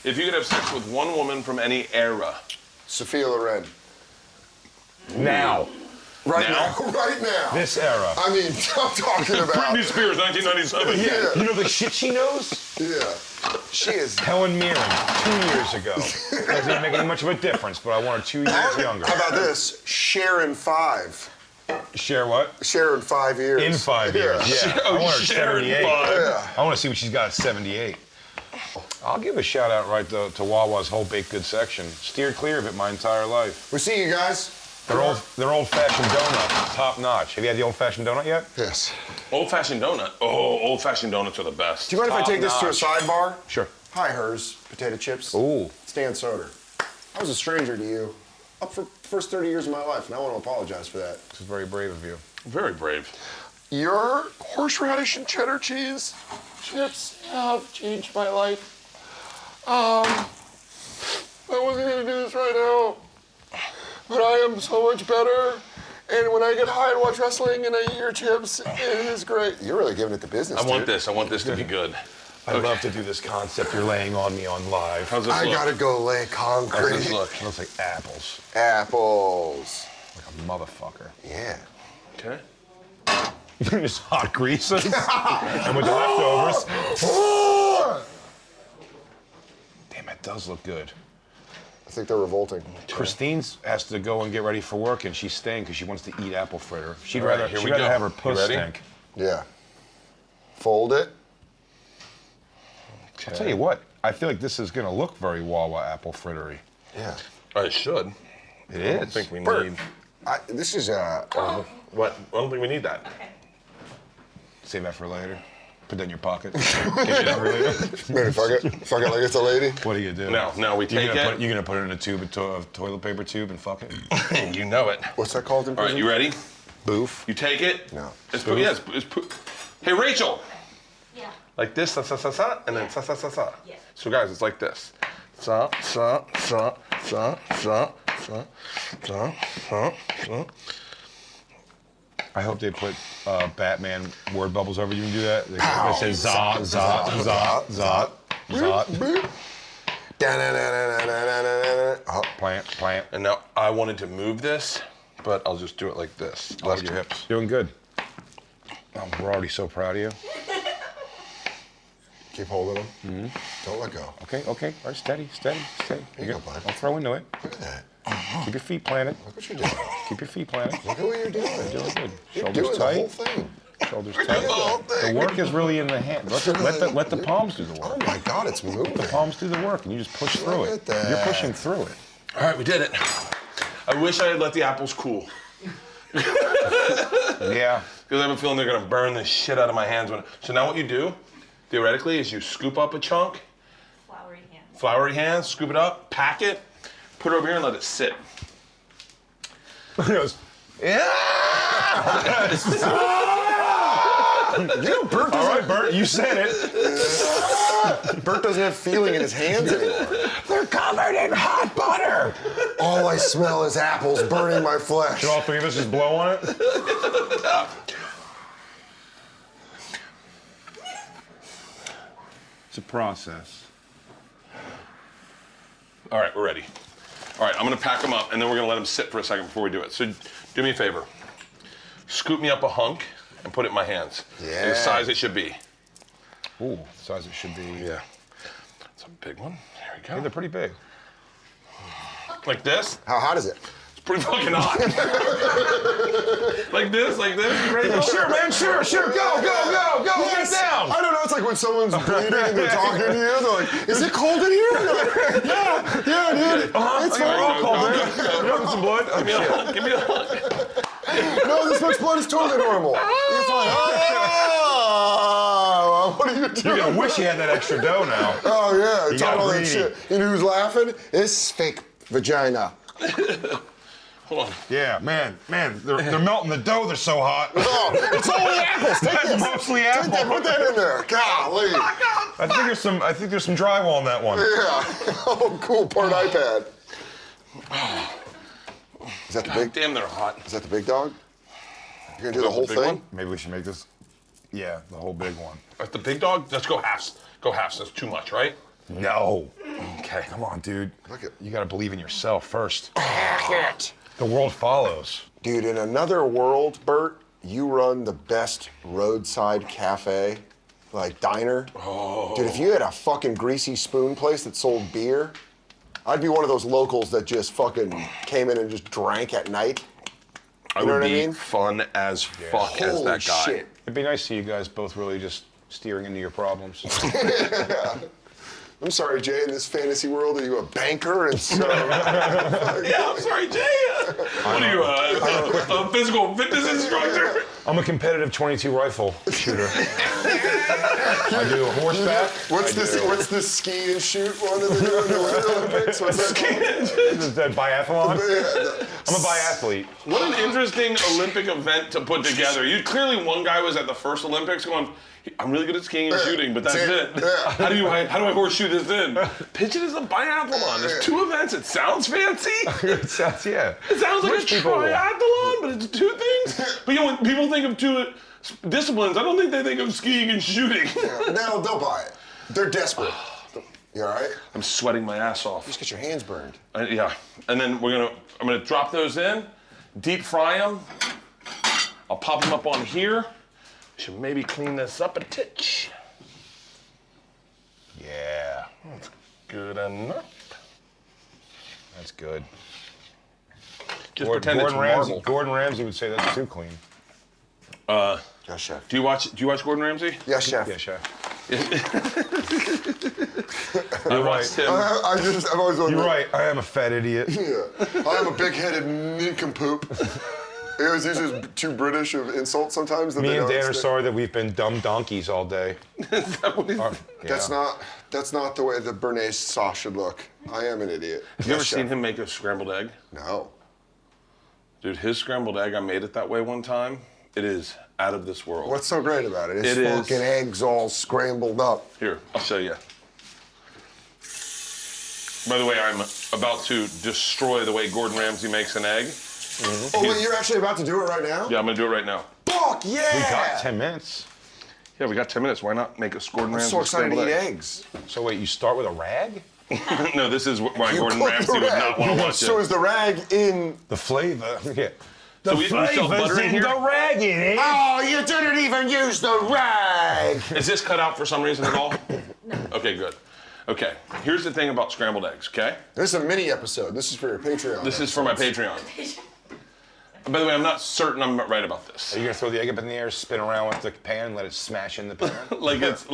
[SPEAKER 2] If you could have sex with one woman from any era,
[SPEAKER 3] Sophia Loren.
[SPEAKER 1] Now,
[SPEAKER 3] Right
[SPEAKER 2] Now?
[SPEAKER 3] now. Right now.
[SPEAKER 1] this era.
[SPEAKER 3] I mean, I'm talking about.
[SPEAKER 2] Britney Spears, 1997.
[SPEAKER 3] Yeah.
[SPEAKER 1] You know the shit she knows?
[SPEAKER 3] Yeah. She is.
[SPEAKER 1] Helen Mirren, 2 years ago. Doesn't make any much of a difference, but I want her 2 years younger.
[SPEAKER 3] How about this? Sharon 5.
[SPEAKER 1] Share what?
[SPEAKER 3] Sharon 5 years.
[SPEAKER 1] In 5 years, yeah. I want her at
[SPEAKER 2] Sharon
[SPEAKER 1] 78.
[SPEAKER 2] 5.
[SPEAKER 3] Yeah.
[SPEAKER 1] I want to see what she's got at 78. I'll give a shout out right to Wawa's whole baked goods section. Steered clear of it my entire life.
[SPEAKER 3] We see you guys.
[SPEAKER 1] They're old-fashioned donuts, top notch. Have you had the old-fashioned donut yet?
[SPEAKER 3] Yes.
[SPEAKER 2] Old-fashioned donut. Oh, old-fashioned donuts are the best.
[SPEAKER 3] Do you mind if I take this to a
[SPEAKER 1] Top-notch.
[SPEAKER 3] sidebar?
[SPEAKER 1] Sure.
[SPEAKER 3] Hi, Hers. Potato chips.
[SPEAKER 1] Ooh.
[SPEAKER 3] Stan Soder. I was a stranger to you up for the first 30 years of my life, and I want to apologize for that.
[SPEAKER 1] This is very brave of you.
[SPEAKER 2] Very brave.
[SPEAKER 3] Your horseradish and cheddar cheese chips have changed my life. I wasn't going to do this right now, but I am so much better. And when I get high and watch wrestling and I eat your chips, it is great. You're really giving it the business,
[SPEAKER 2] I want this. I want this to be good.
[SPEAKER 1] I'd love to do this concept you're laying on me on live.
[SPEAKER 2] How's this
[SPEAKER 3] I
[SPEAKER 2] look?
[SPEAKER 3] gotta go lay
[SPEAKER 2] How's
[SPEAKER 3] concrete.
[SPEAKER 2] this look?
[SPEAKER 1] It looks like apples.
[SPEAKER 3] Apples.
[SPEAKER 1] Like a motherfucker.
[SPEAKER 3] Yeah.
[SPEAKER 2] Okay.
[SPEAKER 1] Just hot grease. And with the leftovers. Damn, it does look good.
[SPEAKER 3] I think they're revolting.
[SPEAKER 1] Christine's has to go and get ready for work, and she's staying because she wants to eat apple fritter. She'd
[SPEAKER 2] All right,
[SPEAKER 1] rather,
[SPEAKER 2] here
[SPEAKER 1] she'd
[SPEAKER 2] we
[SPEAKER 1] rather
[SPEAKER 2] go.
[SPEAKER 1] have her
[SPEAKER 2] You
[SPEAKER 1] puss
[SPEAKER 2] ready?
[SPEAKER 1] stink.
[SPEAKER 3] Yeah. Fold it.
[SPEAKER 1] I'll tell you what, I feel like this is going to look very Wawa apple frittery.
[SPEAKER 3] Yeah.
[SPEAKER 2] I should.
[SPEAKER 1] It
[SPEAKER 2] I don't
[SPEAKER 1] is.
[SPEAKER 2] think we
[SPEAKER 3] Bert,
[SPEAKER 2] need.
[SPEAKER 3] this is
[SPEAKER 2] What? I don't think we need that.
[SPEAKER 1] Save that for later. Put that in your pocket. Get you that for later.
[SPEAKER 3] Man, fuck it like it's a lady.
[SPEAKER 1] What do you do?
[SPEAKER 2] No, we take it.
[SPEAKER 1] You're gonna put it in a tube, of toilet paper tube, and fuck it.
[SPEAKER 2] You know it.
[SPEAKER 3] What's that called in
[SPEAKER 2] All right,
[SPEAKER 3] prison?
[SPEAKER 2] you ready?
[SPEAKER 1] Boof.
[SPEAKER 2] You take it.
[SPEAKER 3] No.
[SPEAKER 2] It's poo. Yes. It's poo. Hey, Rachel.
[SPEAKER 5] Yeah.
[SPEAKER 2] Like this, sa sa sa sa, and then sa sa sa sa.
[SPEAKER 5] Yeah.
[SPEAKER 2] So guys, it's like this. Sa sa sa sa sa sa sa sa sa.
[SPEAKER 1] I hope they put Batman word bubbles over you can do that. It says za, za, za, za, za.
[SPEAKER 3] Oh,
[SPEAKER 1] Plant.
[SPEAKER 2] And now I wanted to move this, but I'll just do it like this.
[SPEAKER 1] I like your hips. Doing good. We're already so proud of you.
[SPEAKER 3] keep holding them. Don't let go.
[SPEAKER 1] Okay. All right, steady.
[SPEAKER 3] Here you go, bud.
[SPEAKER 1] Don't throw into it.
[SPEAKER 3] Look at that.
[SPEAKER 1] Keep your feet planted.
[SPEAKER 3] Look what you're doing.
[SPEAKER 1] Keep your feet planted.
[SPEAKER 3] Look at what you're doing.
[SPEAKER 1] Doing good.
[SPEAKER 3] You're
[SPEAKER 1] Shoulders
[SPEAKER 3] doing
[SPEAKER 1] tight.
[SPEAKER 3] the whole thing.
[SPEAKER 1] Shoulders
[SPEAKER 3] doing the whole
[SPEAKER 1] tight.
[SPEAKER 3] thing.
[SPEAKER 1] The work is really in the hand. Let the palms do the
[SPEAKER 3] Oh
[SPEAKER 1] work.
[SPEAKER 3] my God, it's moving.
[SPEAKER 1] The palms do the work, and you just push through
[SPEAKER 3] Look
[SPEAKER 1] it.
[SPEAKER 3] at that.
[SPEAKER 1] You're pushing through it.
[SPEAKER 2] All right, we did it. I wish I had let the apples cool.
[SPEAKER 1] Yeah.
[SPEAKER 2] Because I have a feeling they're gonna burn the shit out of my hands. So now what you do, theoretically, is you scoop up a chunk, floury hands, scoop it up, pack it, put it over here and let it sit.
[SPEAKER 1] He goes,
[SPEAKER 3] You know, Bert
[SPEAKER 1] all
[SPEAKER 3] doesn't,
[SPEAKER 1] right, Bert, you said it.
[SPEAKER 3] Bert doesn't have feeling in his hands anymore.
[SPEAKER 1] They're covered in hot butter.
[SPEAKER 3] All I smell is apples burning my flesh.
[SPEAKER 1] Should all three of us just blow on it? It's a process.
[SPEAKER 2] All right, we're ready. All right, I'm gonna pack them up and then we're gonna let them sit for a second before we do it. So do me a favor. Scoop me up a hunk and put it in my hands.
[SPEAKER 3] Yeah.
[SPEAKER 2] The size it should be.
[SPEAKER 1] Ooh, the size it should be.
[SPEAKER 2] Yeah. It's a big one. There we
[SPEAKER 1] Yeah,
[SPEAKER 2] go.
[SPEAKER 1] they're pretty big.
[SPEAKER 2] Like this.
[SPEAKER 3] How hot is it?
[SPEAKER 2] It's pretty fucking hot. like this, Rachel?
[SPEAKER 1] Sure, man, sure. Go,
[SPEAKER 3] Yes.
[SPEAKER 1] get down.
[SPEAKER 3] I don't know, it's like when someone's bleeding and they're talking to you, they're like, is it cold in here? You're like, yeah, dude. It's
[SPEAKER 2] Okay,
[SPEAKER 3] fine.
[SPEAKER 2] go.
[SPEAKER 1] You want some blood?
[SPEAKER 2] Give me a hug, give me a hug.
[SPEAKER 3] No, this much blood is totally normal. You're fine. Oh, what are you doing?
[SPEAKER 1] You're gonna wish you had that extra dough now.
[SPEAKER 3] Oh, yeah.
[SPEAKER 1] You
[SPEAKER 3] Talking
[SPEAKER 1] got
[SPEAKER 3] all that
[SPEAKER 1] greedy.
[SPEAKER 3] shit. You know who's laughing? It's fake vagina.
[SPEAKER 2] Hold on.
[SPEAKER 1] Yeah, man, they're melting the dough. They're so hot.
[SPEAKER 3] Oh, it's only apples. Take
[SPEAKER 1] That's
[SPEAKER 3] this.
[SPEAKER 1] mostly
[SPEAKER 3] Take
[SPEAKER 1] apple.
[SPEAKER 3] that, put that in there. Golly.
[SPEAKER 1] I think there's some drywall in that one.
[SPEAKER 3] Yeah. Oh, cool. Part iPad. Is that the big?
[SPEAKER 2] Damn, they're hot.
[SPEAKER 3] Is that the big dog? You're gonna do the whole
[SPEAKER 2] big
[SPEAKER 3] thing?
[SPEAKER 2] one?
[SPEAKER 1] Maybe we should make this. Yeah, the whole big one.
[SPEAKER 2] That's the big dog? Let's go halves. Go halves. That's too much, right?
[SPEAKER 1] No. Okay, come on, dude.
[SPEAKER 3] Look at-
[SPEAKER 1] You gotta believe in yourself first. The world follows.
[SPEAKER 3] Dude, in another world, Bert, you run the best roadside cafe like diner. Oh. Dude, if you had a fucking greasy spoon place that sold beer, I'd be one of those locals that just fucking came in and just drank at night.
[SPEAKER 2] I would be fun as fuck as that guy.
[SPEAKER 3] Shit.
[SPEAKER 1] It'd be nice to see you guys both really just steering into your problems.
[SPEAKER 3] I'm sorry, Jay, in this fantasy world, are you a banker? And so,
[SPEAKER 2] Yeah, I'm sorry, Jay. What are you, a physical fitness instructor?
[SPEAKER 1] I'm a competitive 22 rifle shooter. I do horseback.
[SPEAKER 3] What's the ski and shoot one that they do in the Winter Olympics? What's that called?
[SPEAKER 1] Is that biathlon? I'm a biathlete.
[SPEAKER 2] What an interesting Olympic event to put together. You clearly one guy was at the first Olympics going, I'm really good at skiing and shooting, but that's it.
[SPEAKER 3] Yeah.
[SPEAKER 2] How do I horseshoe this in? Pitch it as a biathlon. There's 2 events. It sounds fancy.
[SPEAKER 1] It sounds, yeah.
[SPEAKER 2] It sounds like
[SPEAKER 1] Rich
[SPEAKER 2] a
[SPEAKER 1] people will.
[SPEAKER 2] triathlon, but it's 2 things. But you know, when people think of 2 disciplines, I don't think they think of skiing and shooting.
[SPEAKER 3] No, they'll buy it. They're desperate. You all right?
[SPEAKER 2] I'm sweating my ass off.
[SPEAKER 3] Just get your hands burned.
[SPEAKER 2] Yeah, and then I'm gonna drop those in, deep fry them. I'll pop them up on here. Should maybe clean this up a titch.
[SPEAKER 1] Yeah.
[SPEAKER 2] That's good enough.
[SPEAKER 1] That's good.
[SPEAKER 2] Just pretend it's marble.
[SPEAKER 1] Gordon Ramsay would say that's too clean.
[SPEAKER 3] Yes, chef.
[SPEAKER 2] Do you watch Gordon Ramsay?
[SPEAKER 3] Yes, chef.
[SPEAKER 1] Yeah, chef.
[SPEAKER 2] I watched him.
[SPEAKER 3] I've always wondered.
[SPEAKER 1] You're right. I am a fat idiot.
[SPEAKER 3] Yeah. I am a big-headed nincompoop. It was usually too British of insult sometimes. That
[SPEAKER 1] Me
[SPEAKER 3] they
[SPEAKER 1] and
[SPEAKER 3] don't
[SPEAKER 1] Dan are
[SPEAKER 3] understand.
[SPEAKER 1] sorry that we've been dumb donkeys all day.
[SPEAKER 3] That's not the way the Bernays sauce should look. I am an idiot.
[SPEAKER 2] Have you ever seen him make a scrambled egg?
[SPEAKER 3] No.
[SPEAKER 2] Dude, his scrambled egg, I made it that way one time. It is out of this world.
[SPEAKER 3] What's so great about it? It's
[SPEAKER 2] It is.
[SPEAKER 3] fucking eggs all scrambled up.
[SPEAKER 2] Here, I'll show you. By the way, I'm about to destroy the way Gordon Ramsay makes an egg.
[SPEAKER 3] Oh, wait, you're actually about to do it right now?
[SPEAKER 2] Yeah, I'm gonna do it right now.
[SPEAKER 3] Fuck yeah!
[SPEAKER 1] We got 10 minutes.
[SPEAKER 2] Yeah, we got 10 minutes. Why not make a Gordon
[SPEAKER 3] I'm
[SPEAKER 2] Ramsay
[SPEAKER 3] so excited to
[SPEAKER 2] scrambled
[SPEAKER 3] eat
[SPEAKER 2] egg?
[SPEAKER 3] eggs.
[SPEAKER 1] So wait, you start with a rag?
[SPEAKER 2] No, this is why
[SPEAKER 3] You
[SPEAKER 2] Gordon
[SPEAKER 3] cook
[SPEAKER 2] Ramsay
[SPEAKER 3] the
[SPEAKER 2] would
[SPEAKER 3] rag.
[SPEAKER 2] not want to watch
[SPEAKER 3] So
[SPEAKER 2] it.
[SPEAKER 3] is the rag in...
[SPEAKER 1] The flavor. Yeah.
[SPEAKER 2] So we still have butter in here?
[SPEAKER 1] rag in it.
[SPEAKER 3] Oh, you didn't even use the rag!
[SPEAKER 2] Is this cut out for some reason at all? No. Okay, good. Okay, here's the thing about scrambled eggs, okay?
[SPEAKER 3] This is a mini episode. This is for your Patreon.
[SPEAKER 2] This is for my Patreon. By the way, I'm not certain I'm right about this.
[SPEAKER 1] Are you gonna throw the egg up in the air, spin around with the pan, and let it smash in the pan?
[SPEAKER 2] Like it's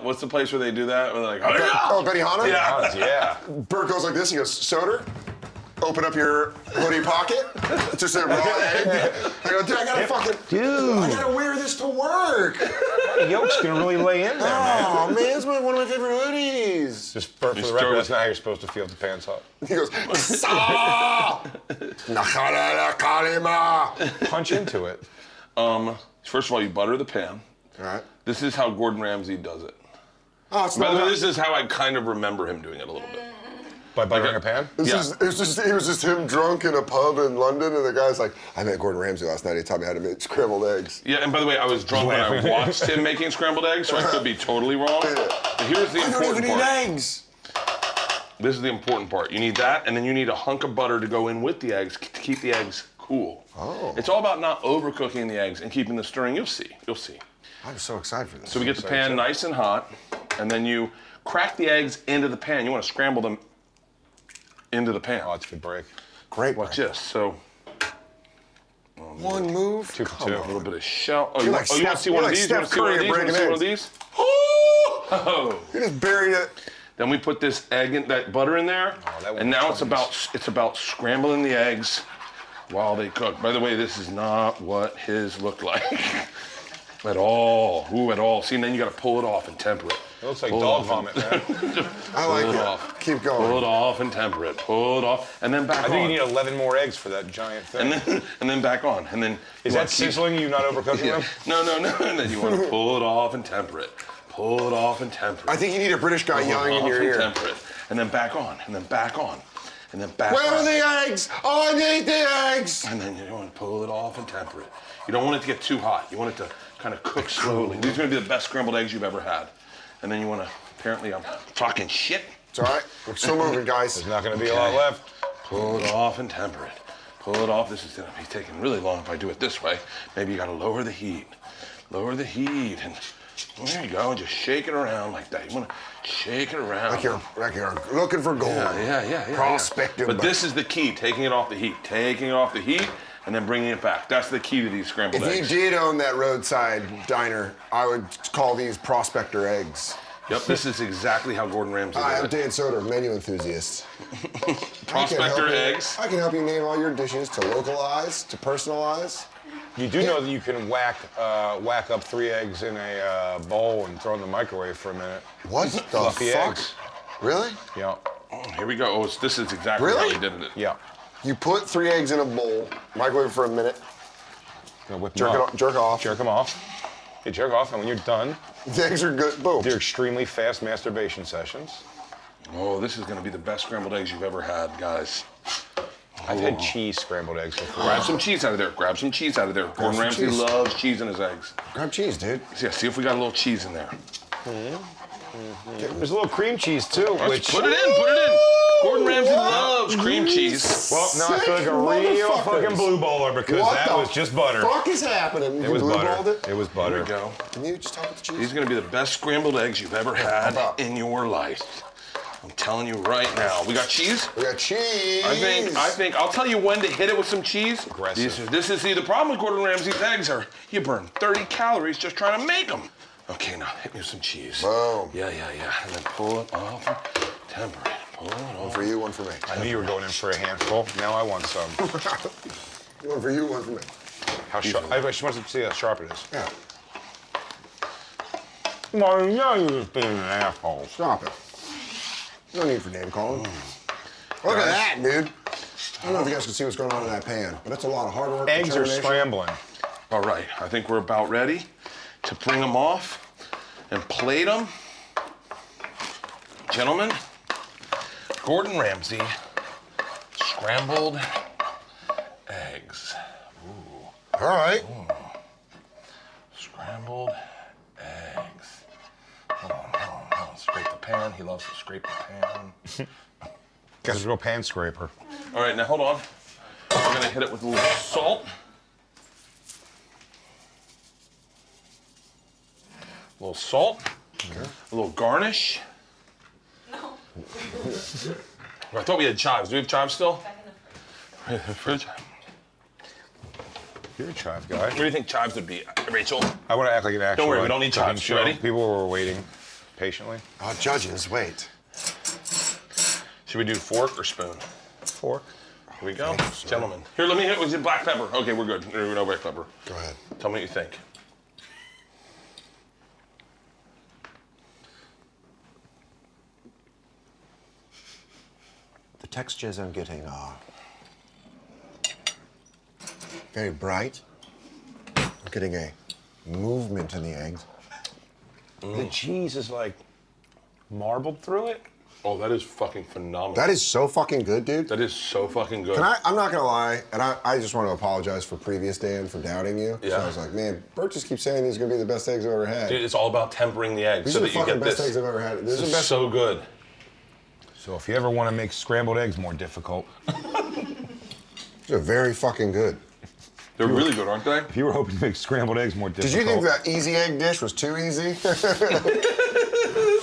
[SPEAKER 2] what's the place where they do that? Where they're like,
[SPEAKER 3] Oh, Benihana?
[SPEAKER 2] Yeah.
[SPEAKER 1] Yeah.
[SPEAKER 3] Bert goes like this. He goes, Soder, open up your hoodie pocket. It's just a raw egg. I go, dude, I gotta wear this to work.
[SPEAKER 1] The yolk's gonna really lay in there, man.
[SPEAKER 3] Oh, man, it's one of my favorite hoodies.
[SPEAKER 1] Just for the
[SPEAKER 2] Just
[SPEAKER 1] record,
[SPEAKER 2] throw
[SPEAKER 1] that's
[SPEAKER 2] it.
[SPEAKER 1] not how you're supposed to feel if the pan's hot.
[SPEAKER 3] He goes, Sa! Nakhala kalima.
[SPEAKER 1] Punch into it.
[SPEAKER 2] First of all, you butter the pan.
[SPEAKER 3] All right.
[SPEAKER 2] This is how Gordon Ramsay does it.
[SPEAKER 3] Oh, it's
[SPEAKER 2] By
[SPEAKER 3] not
[SPEAKER 2] the way,
[SPEAKER 3] that.
[SPEAKER 2] this is how I kind of remember him doing it a little bit.
[SPEAKER 1] By buttering a pan?
[SPEAKER 3] It was just him drunk in a pub in London, and the guy's like, I met Gordon Ramsay last night. He taught me how to make scrambled eggs.
[SPEAKER 2] Yeah, and by the way, I was drunk when I watched him making scrambled eggs, so I could be totally wrong. But here's the
[SPEAKER 3] I don't
[SPEAKER 2] important
[SPEAKER 3] even eat
[SPEAKER 2] part.
[SPEAKER 3] eggs.
[SPEAKER 2] This is the important part. You need that, and then you need a hunk of butter to go in with the eggs to keep the eggs cool.
[SPEAKER 3] Oh.
[SPEAKER 2] It's all about not overcooking the eggs and keeping the stirring. You'll see. You'll see.
[SPEAKER 3] I'm so excited for this.
[SPEAKER 2] So we get the pan nice and hot, and then you crack the eggs into the pan. You want to scramble them into the pan.
[SPEAKER 1] Oh, that's a good break.
[SPEAKER 3] Great.
[SPEAKER 2] Watch this. So
[SPEAKER 3] One move.
[SPEAKER 1] 2 for 2.
[SPEAKER 2] a little bit of shell. Oh,
[SPEAKER 3] You're
[SPEAKER 2] you
[SPEAKER 3] like
[SPEAKER 2] want to see
[SPEAKER 3] Steph-
[SPEAKER 2] one
[SPEAKER 3] you're
[SPEAKER 2] of
[SPEAKER 3] like
[SPEAKER 2] these? You want to
[SPEAKER 3] Steph
[SPEAKER 2] see one of
[SPEAKER 3] Curry
[SPEAKER 2] these? You want to see one of
[SPEAKER 3] breaking
[SPEAKER 2] these? Oh!
[SPEAKER 3] You just buried it.
[SPEAKER 2] Then we put this egg in that butter in there,
[SPEAKER 1] that
[SPEAKER 2] and now it's
[SPEAKER 1] one
[SPEAKER 2] about scrambling the eggs while they cook. By the way, this is not what his looked like at all. Ooh, at all. See, and then you got to pull it off and temper it.
[SPEAKER 1] It looks like
[SPEAKER 2] Pull
[SPEAKER 1] dog
[SPEAKER 2] it
[SPEAKER 1] vomit, man.
[SPEAKER 3] I like
[SPEAKER 2] Pull it
[SPEAKER 3] it.
[SPEAKER 2] off.
[SPEAKER 3] Keep
[SPEAKER 2] Pull
[SPEAKER 3] going.
[SPEAKER 2] it off and temper it. Pull it off, and then back
[SPEAKER 1] I
[SPEAKER 2] on.
[SPEAKER 1] think you need 11 more eggs for that giant thing.
[SPEAKER 2] and then back on, and then
[SPEAKER 1] Is
[SPEAKER 2] you
[SPEAKER 1] that
[SPEAKER 2] wanna keep-
[SPEAKER 1] sizzling you not overcooking
[SPEAKER 2] Yeah.
[SPEAKER 1] them?
[SPEAKER 2] No. And then you want to pull it off and temper it. Pull it off and temper it.
[SPEAKER 3] I think you need a British guy yelling in your ear.
[SPEAKER 2] Temper it. And then back on, and then back on, and then back
[SPEAKER 3] Where
[SPEAKER 2] on.
[SPEAKER 3] are the eggs? Oh, I need the eggs.
[SPEAKER 2] And then you want to pull it off and temper it. You don't want it to get too hot. You want it to kind of cook slowly. These are going to be the best scrambled eggs you've ever had. And then you want to, apparently I'm talking shit.
[SPEAKER 3] It's all right. We're still moving, guys.
[SPEAKER 1] There's not gonna be a lot left.
[SPEAKER 2] Pull it off and temper it. Pull it off. This is going to be taking really long if I do it this way. Maybe you got to lower the heat. Lower the heat and There you go, and just shake it around like that. You want to shake it around.
[SPEAKER 3] Like you're looking for gold.
[SPEAKER 2] Yeah.
[SPEAKER 3] Prospective.
[SPEAKER 2] But this is the key, taking it off the heat. Taking it off the heat and then bringing it back. That's the key to these scrambled eggs.
[SPEAKER 3] If you did own that roadside diner, I would call these prospector eggs.
[SPEAKER 2] Yep, this is exactly how Gordon Ramsay
[SPEAKER 3] Hi, I'm
[SPEAKER 2] did it.
[SPEAKER 3] Dan Soder, menu enthusiast.
[SPEAKER 2] Prospector eggs.
[SPEAKER 3] I can help you name all your dishes to localize, to personalize.
[SPEAKER 1] You do know that you can whack up 3 eggs in a bowl and throw in the microwave for a minute.
[SPEAKER 3] What the
[SPEAKER 1] Fluffy
[SPEAKER 3] fuck?
[SPEAKER 1] eggs.
[SPEAKER 3] Really?
[SPEAKER 1] Yeah.
[SPEAKER 2] Here we go. Oh, this is exactly
[SPEAKER 3] Really?
[SPEAKER 2] how he did it.
[SPEAKER 1] Yeah.
[SPEAKER 3] You put 3 eggs in a bowl, microwave for a minute,
[SPEAKER 1] Gonna whip
[SPEAKER 3] jerk
[SPEAKER 1] them
[SPEAKER 3] it
[SPEAKER 1] up.
[SPEAKER 3] jerk off.
[SPEAKER 1] Jerk them off. You jerk off, and when you're done,
[SPEAKER 3] The eggs are good. Boom.
[SPEAKER 1] they're extremely fast masturbation sessions.
[SPEAKER 2] Oh, this is going to be the best scrambled eggs you've ever had, guys.
[SPEAKER 1] I've had cheese scrambled eggs before.
[SPEAKER 2] Grab some cheese out of there. Grab some cheese out of there. Gordon
[SPEAKER 3] some
[SPEAKER 2] Ramsay
[SPEAKER 3] cheese.
[SPEAKER 2] loves cheese in his eggs.
[SPEAKER 3] Grab cheese, dude.
[SPEAKER 2] Yeah, see if we got a little cheese in there.
[SPEAKER 1] There's a little cream cheese too, which
[SPEAKER 2] Put it in. Gordon Ramsay loves cream cheese.
[SPEAKER 1] well, now I feel like a real fucking blue baller because
[SPEAKER 3] What
[SPEAKER 1] that
[SPEAKER 3] the
[SPEAKER 1] was just butter.
[SPEAKER 3] fuck is happening?
[SPEAKER 1] It was
[SPEAKER 3] blue-balled
[SPEAKER 1] butter. It was
[SPEAKER 2] There
[SPEAKER 1] butter.
[SPEAKER 2] we go.
[SPEAKER 3] Can you just talk with the cheese?
[SPEAKER 2] These are going to be the best scrambled eggs you've ever had
[SPEAKER 3] about-
[SPEAKER 2] in your life. I'm telling you right now. We got cheese?
[SPEAKER 3] We got cheese.
[SPEAKER 2] I think I'll tell you when to hit it with some cheese.
[SPEAKER 1] Aggressive.
[SPEAKER 2] This is the problem with Gordon Ramsay's eggs are you burn 30 calories just trying to make them. Okay, now hit me with some cheese.
[SPEAKER 3] Boom.
[SPEAKER 2] Yeah. And then pull it off and temper it. Pull it
[SPEAKER 3] One
[SPEAKER 2] off.
[SPEAKER 3] for you, one for me.
[SPEAKER 1] I knew you were going in for a handful. Now I want some.
[SPEAKER 3] One for you, one for me.
[SPEAKER 1] How sharp? I just wanted to see how sharp it is.
[SPEAKER 3] Yeah.
[SPEAKER 1] Well, now you're just being an asshole.
[SPEAKER 3] Stop it. No need for name calling. Look at that, dude. I don't know if you guys can see what's going on in that pan, but it's a lot of hard work.
[SPEAKER 1] Eggs are
[SPEAKER 3] determination.
[SPEAKER 1] scrambling.
[SPEAKER 2] All right, I think we're about ready to bring them off and plate them. Gentlemen, Gordon Ramsay scrambled eggs.
[SPEAKER 3] All right.
[SPEAKER 2] Scrambled eggs. Hold on. Scrape the pan. He loves to scrape the pan.
[SPEAKER 1] Guy's a real pan scraper.
[SPEAKER 2] All right, now hold on. We're gonna hit it with a little salt. A little salt. A little garnish.
[SPEAKER 5] No.
[SPEAKER 2] I thought we had chives. Do we have chives still?
[SPEAKER 5] Back in the fridge.
[SPEAKER 2] Fridge.
[SPEAKER 1] You're a chive guy.
[SPEAKER 2] What do you think chives would be, Rachel?
[SPEAKER 1] I want to act like an actual.
[SPEAKER 2] Don't worry, we don't need
[SPEAKER 1] cooking
[SPEAKER 2] chives.
[SPEAKER 1] show.
[SPEAKER 2] Ready?
[SPEAKER 1] People were waiting patiently.
[SPEAKER 3] Judges, wait.
[SPEAKER 2] Should we do fork or spoon?
[SPEAKER 1] Fork.
[SPEAKER 2] Here we go. Gentlemen. Here, let me hit with the black pepper. Okay, we're good. No black pepper.
[SPEAKER 3] Go ahead.
[SPEAKER 2] Tell me what you think.
[SPEAKER 3] The textures I'm getting are very bright. I'm getting a movement in the eggs.
[SPEAKER 1] The cheese is like marbled through it.
[SPEAKER 2] Oh, that is fucking phenomenal.
[SPEAKER 3] That is so fucking good, dude.
[SPEAKER 2] That is so fucking good.
[SPEAKER 3] I'm not gonna lie, and I just want to apologize for previous Dan for doubting you. So
[SPEAKER 2] Yeah.
[SPEAKER 3] I was like, man, Bert just keeps saying these are gonna be the best eggs I've ever had.
[SPEAKER 2] Dude, it's all about tempering the eggs
[SPEAKER 3] These
[SPEAKER 2] so
[SPEAKER 3] are the
[SPEAKER 2] that you
[SPEAKER 3] fucking
[SPEAKER 2] get
[SPEAKER 3] best
[SPEAKER 2] this.
[SPEAKER 3] eggs I've ever had. This
[SPEAKER 2] This
[SPEAKER 3] is the
[SPEAKER 2] is
[SPEAKER 3] best.
[SPEAKER 2] so good.
[SPEAKER 1] So if you ever want to make scrambled eggs more difficult,
[SPEAKER 3] These are very fucking good.
[SPEAKER 2] They're really good, aren't they?
[SPEAKER 1] if you were hoping to make scrambled eggs more
[SPEAKER 3] Did
[SPEAKER 1] difficult,
[SPEAKER 3] you think that easy egg dish was too easy?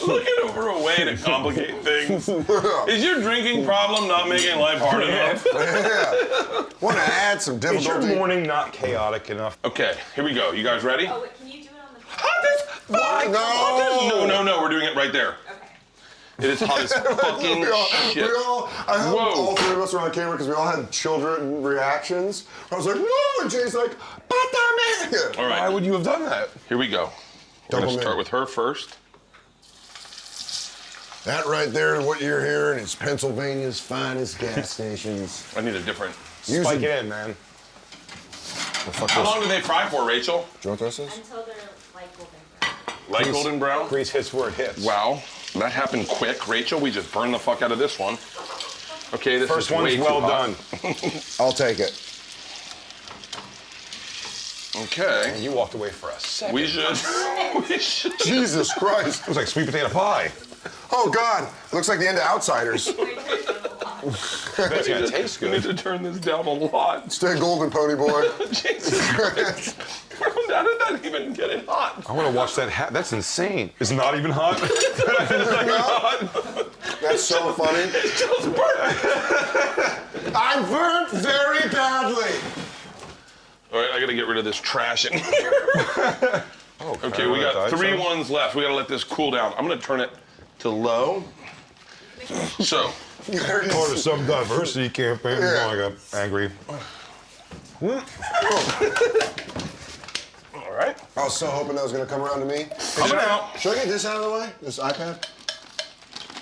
[SPEAKER 2] Looking over a way to complicate things. Is your drinking problem not making life hard enough?
[SPEAKER 3] Yeah. Want to add some
[SPEAKER 1] is your
[SPEAKER 3] difficulty?
[SPEAKER 1] morning not chaotic enough?
[SPEAKER 2] Okay, here we go. You guys ready?
[SPEAKER 5] Oh, wait, can you do it on the
[SPEAKER 2] Hot as fuck! No, we're doing it right there.
[SPEAKER 5] Okay.
[SPEAKER 2] It is hot as fucking shit.
[SPEAKER 3] I hope
[SPEAKER 2] Whoa.
[SPEAKER 3] all 3 of us were on camera because we all had children reactions. I was like, no, and Jay's like, Pata
[SPEAKER 2] All
[SPEAKER 1] Why
[SPEAKER 2] right,
[SPEAKER 1] would you have done that?
[SPEAKER 2] here we go. We're
[SPEAKER 3] Double
[SPEAKER 2] gonna start
[SPEAKER 3] mint.
[SPEAKER 2] with her first.
[SPEAKER 3] That right there, what you're hearing, is Pennsylvania's finest gas stations.
[SPEAKER 2] I need a different.
[SPEAKER 1] Spike it in, man.
[SPEAKER 2] How long do they fry for, Rachel?
[SPEAKER 3] Do you know what this is?
[SPEAKER 5] Until they're like golden brown.
[SPEAKER 2] Like golden brown?
[SPEAKER 1] Grease hits where it hits.
[SPEAKER 2] Wow, that happened quick. Rachel, we just burned the fuck out of this one. Okay, this
[SPEAKER 1] First
[SPEAKER 2] is way
[SPEAKER 1] one's
[SPEAKER 2] too
[SPEAKER 1] well
[SPEAKER 2] hot.
[SPEAKER 1] done.
[SPEAKER 3] I'll take it.
[SPEAKER 2] Okay,
[SPEAKER 1] You walked away for a second.
[SPEAKER 2] we should.
[SPEAKER 3] Jesus Christ.
[SPEAKER 1] It was like sweet potato pie.
[SPEAKER 3] Oh, God. Looks like the end of Outsiders.
[SPEAKER 1] That's gonna taste
[SPEAKER 2] We need
[SPEAKER 1] good.
[SPEAKER 2] to turn this down a lot.
[SPEAKER 3] Stay golden, pony boy.
[SPEAKER 2] Jesus Christ. Where How did that even get it hot?
[SPEAKER 1] I want to watch that. That's insane. It's not even hot. It's not even hot.
[SPEAKER 3] That's so funny.
[SPEAKER 2] It's just burnt.
[SPEAKER 3] I burnt very badly.
[SPEAKER 2] All right, I gotta get rid of this trash in here. Okay, we got 3 ones left. We gotta let this cool down. I'm gonna turn it to low. So,
[SPEAKER 1] Part of some diversity campaign.
[SPEAKER 3] Yeah.
[SPEAKER 1] Oh, I got angry.
[SPEAKER 2] all right.
[SPEAKER 3] I was so hoping that was gonna come around to me.
[SPEAKER 2] Coming out.
[SPEAKER 3] Should I get this out of the way? This iPad?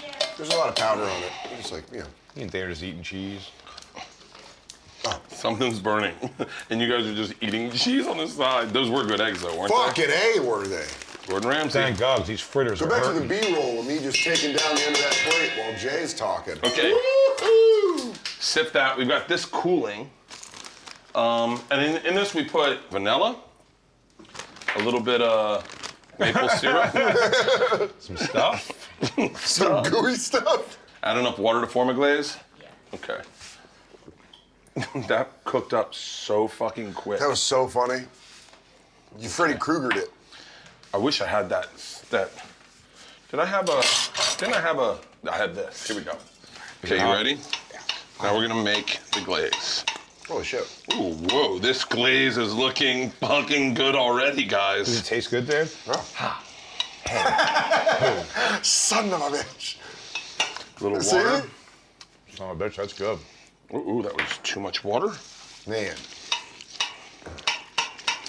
[SPEAKER 5] Yeah.
[SPEAKER 3] There's a lot of powder on it. It's just like, you know.
[SPEAKER 1] You and Dana's eating cheese.
[SPEAKER 2] Something's burning. And you guys are just eating cheese on the side. Those were good eggs, though, weren't
[SPEAKER 3] Fucking A, were they?
[SPEAKER 2] they? Gordon Ramsay.
[SPEAKER 1] Thank God, these fritters
[SPEAKER 3] Go
[SPEAKER 1] are
[SPEAKER 3] back to the
[SPEAKER 1] hurting.
[SPEAKER 3] B-roll of me just taking down the end of that plate while Jay's talking.
[SPEAKER 2] Okay.
[SPEAKER 3] Woo-hoo!
[SPEAKER 2] Sip that. We've got this cooling. And in this we put vanilla, a little bit of maple syrup,
[SPEAKER 1] Some stuff.
[SPEAKER 3] Some gooey stuff.
[SPEAKER 2] add enough water to form a glaze.
[SPEAKER 5] Yeah.
[SPEAKER 2] Okay. That cooked up so fucking quick.
[SPEAKER 3] That was so funny. You Freddy Krueger'd it.
[SPEAKER 2] I wish I had that. Didn't I have I had this. Here we go. Okay, you ready? Now we're gonna make the glaze.
[SPEAKER 3] Holy shit.
[SPEAKER 2] Ooh, whoa, this glaze is looking fucking good already,
[SPEAKER 1] Does
[SPEAKER 2] guys.
[SPEAKER 1] it taste good, Dad?
[SPEAKER 3] Son of a bitch.
[SPEAKER 2] Little
[SPEAKER 3] See
[SPEAKER 2] water.
[SPEAKER 3] it?
[SPEAKER 1] Son of a bitch, that's good.
[SPEAKER 2] Ooh, that was too much water.
[SPEAKER 3] Man.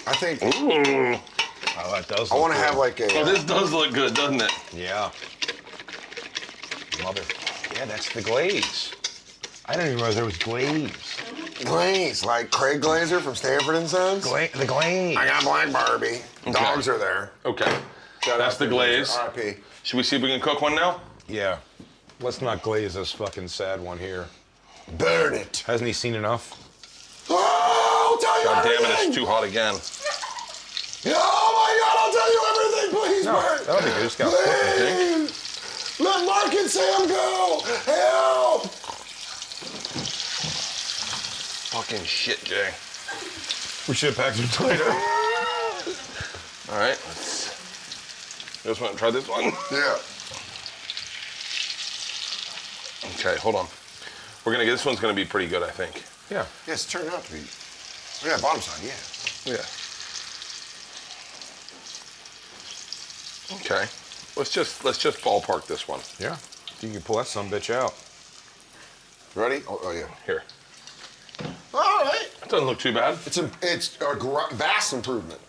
[SPEAKER 3] I think
[SPEAKER 2] Ooh.
[SPEAKER 1] Oh, that does.
[SPEAKER 3] I want to have like a.
[SPEAKER 2] Oh, this does look good, doesn't it?
[SPEAKER 1] Yeah. Yeah, that's the glaze. I didn't even realize there was glaze.
[SPEAKER 3] glaze, like Craig Glazer from Stanford and Sons.
[SPEAKER 1] The glaze.
[SPEAKER 3] I got Black Barbie. Dogs are there.
[SPEAKER 2] Okay.
[SPEAKER 3] Shout
[SPEAKER 2] That's
[SPEAKER 3] out
[SPEAKER 2] the
[SPEAKER 3] to
[SPEAKER 2] glaze.
[SPEAKER 3] R.I.P.
[SPEAKER 2] Should we see if we can cook one now?
[SPEAKER 1] Yeah. Let's not glaze this fucking sad one here.
[SPEAKER 3] Burn it.
[SPEAKER 1] Hasn't he seen enough?
[SPEAKER 3] Oh, I'll tell you
[SPEAKER 2] God damn it,
[SPEAKER 3] everything.
[SPEAKER 2] it's too hot again.
[SPEAKER 3] Oh my God, I'll tell you everything, please,
[SPEAKER 1] No,
[SPEAKER 3] Bert.
[SPEAKER 1] that'll be good. Just gotta flip it,
[SPEAKER 3] Please. Let Mark and Sam go. Help.
[SPEAKER 2] Fucking shit, Jay.
[SPEAKER 1] We should have packed it tighter.
[SPEAKER 2] All right, let's. You just want to try this one?
[SPEAKER 3] Yeah.
[SPEAKER 2] Okay, hold on. We're gonna get this one's gonna be pretty good, I think.
[SPEAKER 1] Yeah.
[SPEAKER 3] Yes, turn it out to be. Yeah, bottom side, yeah.
[SPEAKER 2] Yeah. Okay. Let's just ballpark this one.
[SPEAKER 1] Yeah. You can pull that sumbitch out.
[SPEAKER 3] Ready? Oh, yeah.
[SPEAKER 2] Here.
[SPEAKER 3] All right.
[SPEAKER 2] That doesn't look too bad.
[SPEAKER 3] It's a vast improvement.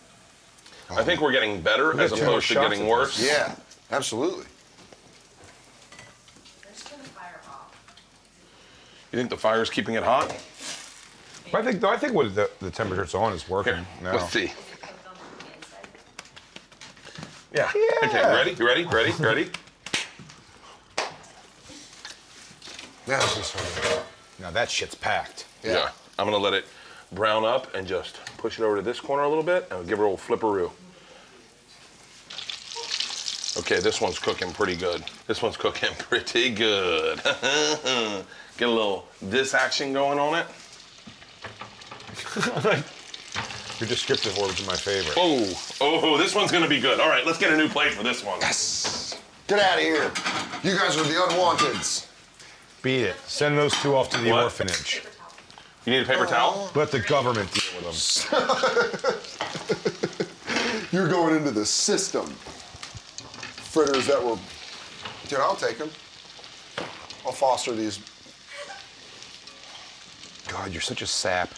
[SPEAKER 2] I think we're getting better as
[SPEAKER 1] got 2 more
[SPEAKER 2] opposed to
[SPEAKER 1] shots
[SPEAKER 2] getting
[SPEAKER 1] of
[SPEAKER 2] worse.
[SPEAKER 3] Yeah, absolutely.
[SPEAKER 5] Let's turn the fire off.
[SPEAKER 2] You think the fire's keeping it hot?
[SPEAKER 1] I think what the temperature it's on is working
[SPEAKER 2] Here,
[SPEAKER 1] now.
[SPEAKER 2] let's see.
[SPEAKER 5] Cooked on the inside.
[SPEAKER 2] Yeah.
[SPEAKER 1] Yeah.
[SPEAKER 2] Okay, ready? You ready? Ready? Ready?
[SPEAKER 3] Yeah, this is so
[SPEAKER 1] Now that shit's packed.
[SPEAKER 3] Yeah.
[SPEAKER 2] I'm gonna let it brown up and just push it over to this corner a little bit and give her a little flipperoo. Okay, this one's cooking pretty good. This one's cooking pretty good. Get a little this action going on it.
[SPEAKER 1] Your descriptive words are my favorite.
[SPEAKER 2] Oh, this one's gonna be good. All right, let's get a new plate for this one.
[SPEAKER 3] Yes. Get out of here. You guys are the unwanteds.
[SPEAKER 1] Beat it. Send those 2 off to the
[SPEAKER 2] What?
[SPEAKER 1] orphanage.
[SPEAKER 5] Paper towel.
[SPEAKER 2] You need a paper towel?
[SPEAKER 1] Let the government deal with them.
[SPEAKER 3] You're going into the system. Fritters that were. Dude, I'll take them. I'll foster these.
[SPEAKER 1] God, you're such a sap.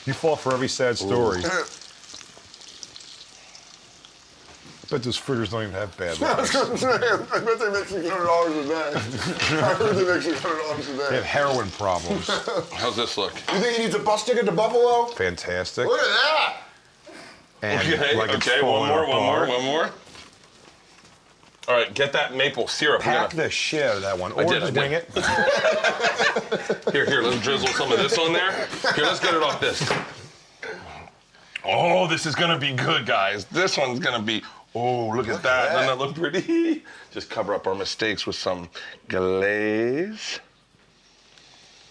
[SPEAKER 1] You fall for every sad story. I bet those fritters don't even have bad
[SPEAKER 3] I was
[SPEAKER 1] lives.
[SPEAKER 3] gonna say, I bet they make $600 a day. I heard they make $600 a
[SPEAKER 1] They have
[SPEAKER 3] day.
[SPEAKER 1] heroin problems.
[SPEAKER 2] How's this look?
[SPEAKER 3] You think he needs a bus ticket to Buffalo?
[SPEAKER 1] Fantastic.
[SPEAKER 3] Look at that.
[SPEAKER 1] And
[SPEAKER 2] Okay,
[SPEAKER 1] like it's
[SPEAKER 2] okay, one
[SPEAKER 1] falling
[SPEAKER 2] more.
[SPEAKER 1] apart.
[SPEAKER 2] All right, get that maple syrup. We're
[SPEAKER 1] Pack
[SPEAKER 2] gonna-
[SPEAKER 1] the shit out of that one. Or
[SPEAKER 2] did,
[SPEAKER 1] just
[SPEAKER 2] I
[SPEAKER 1] wing
[SPEAKER 2] did.
[SPEAKER 1] it.
[SPEAKER 2] Here, let's drizzle some of this on there. Here, let's get it off this. Oh, this is gonna be good, guys. This one's gonna be, oh, look at that. Doesn't that look pretty? Just cover up our mistakes with some glaze.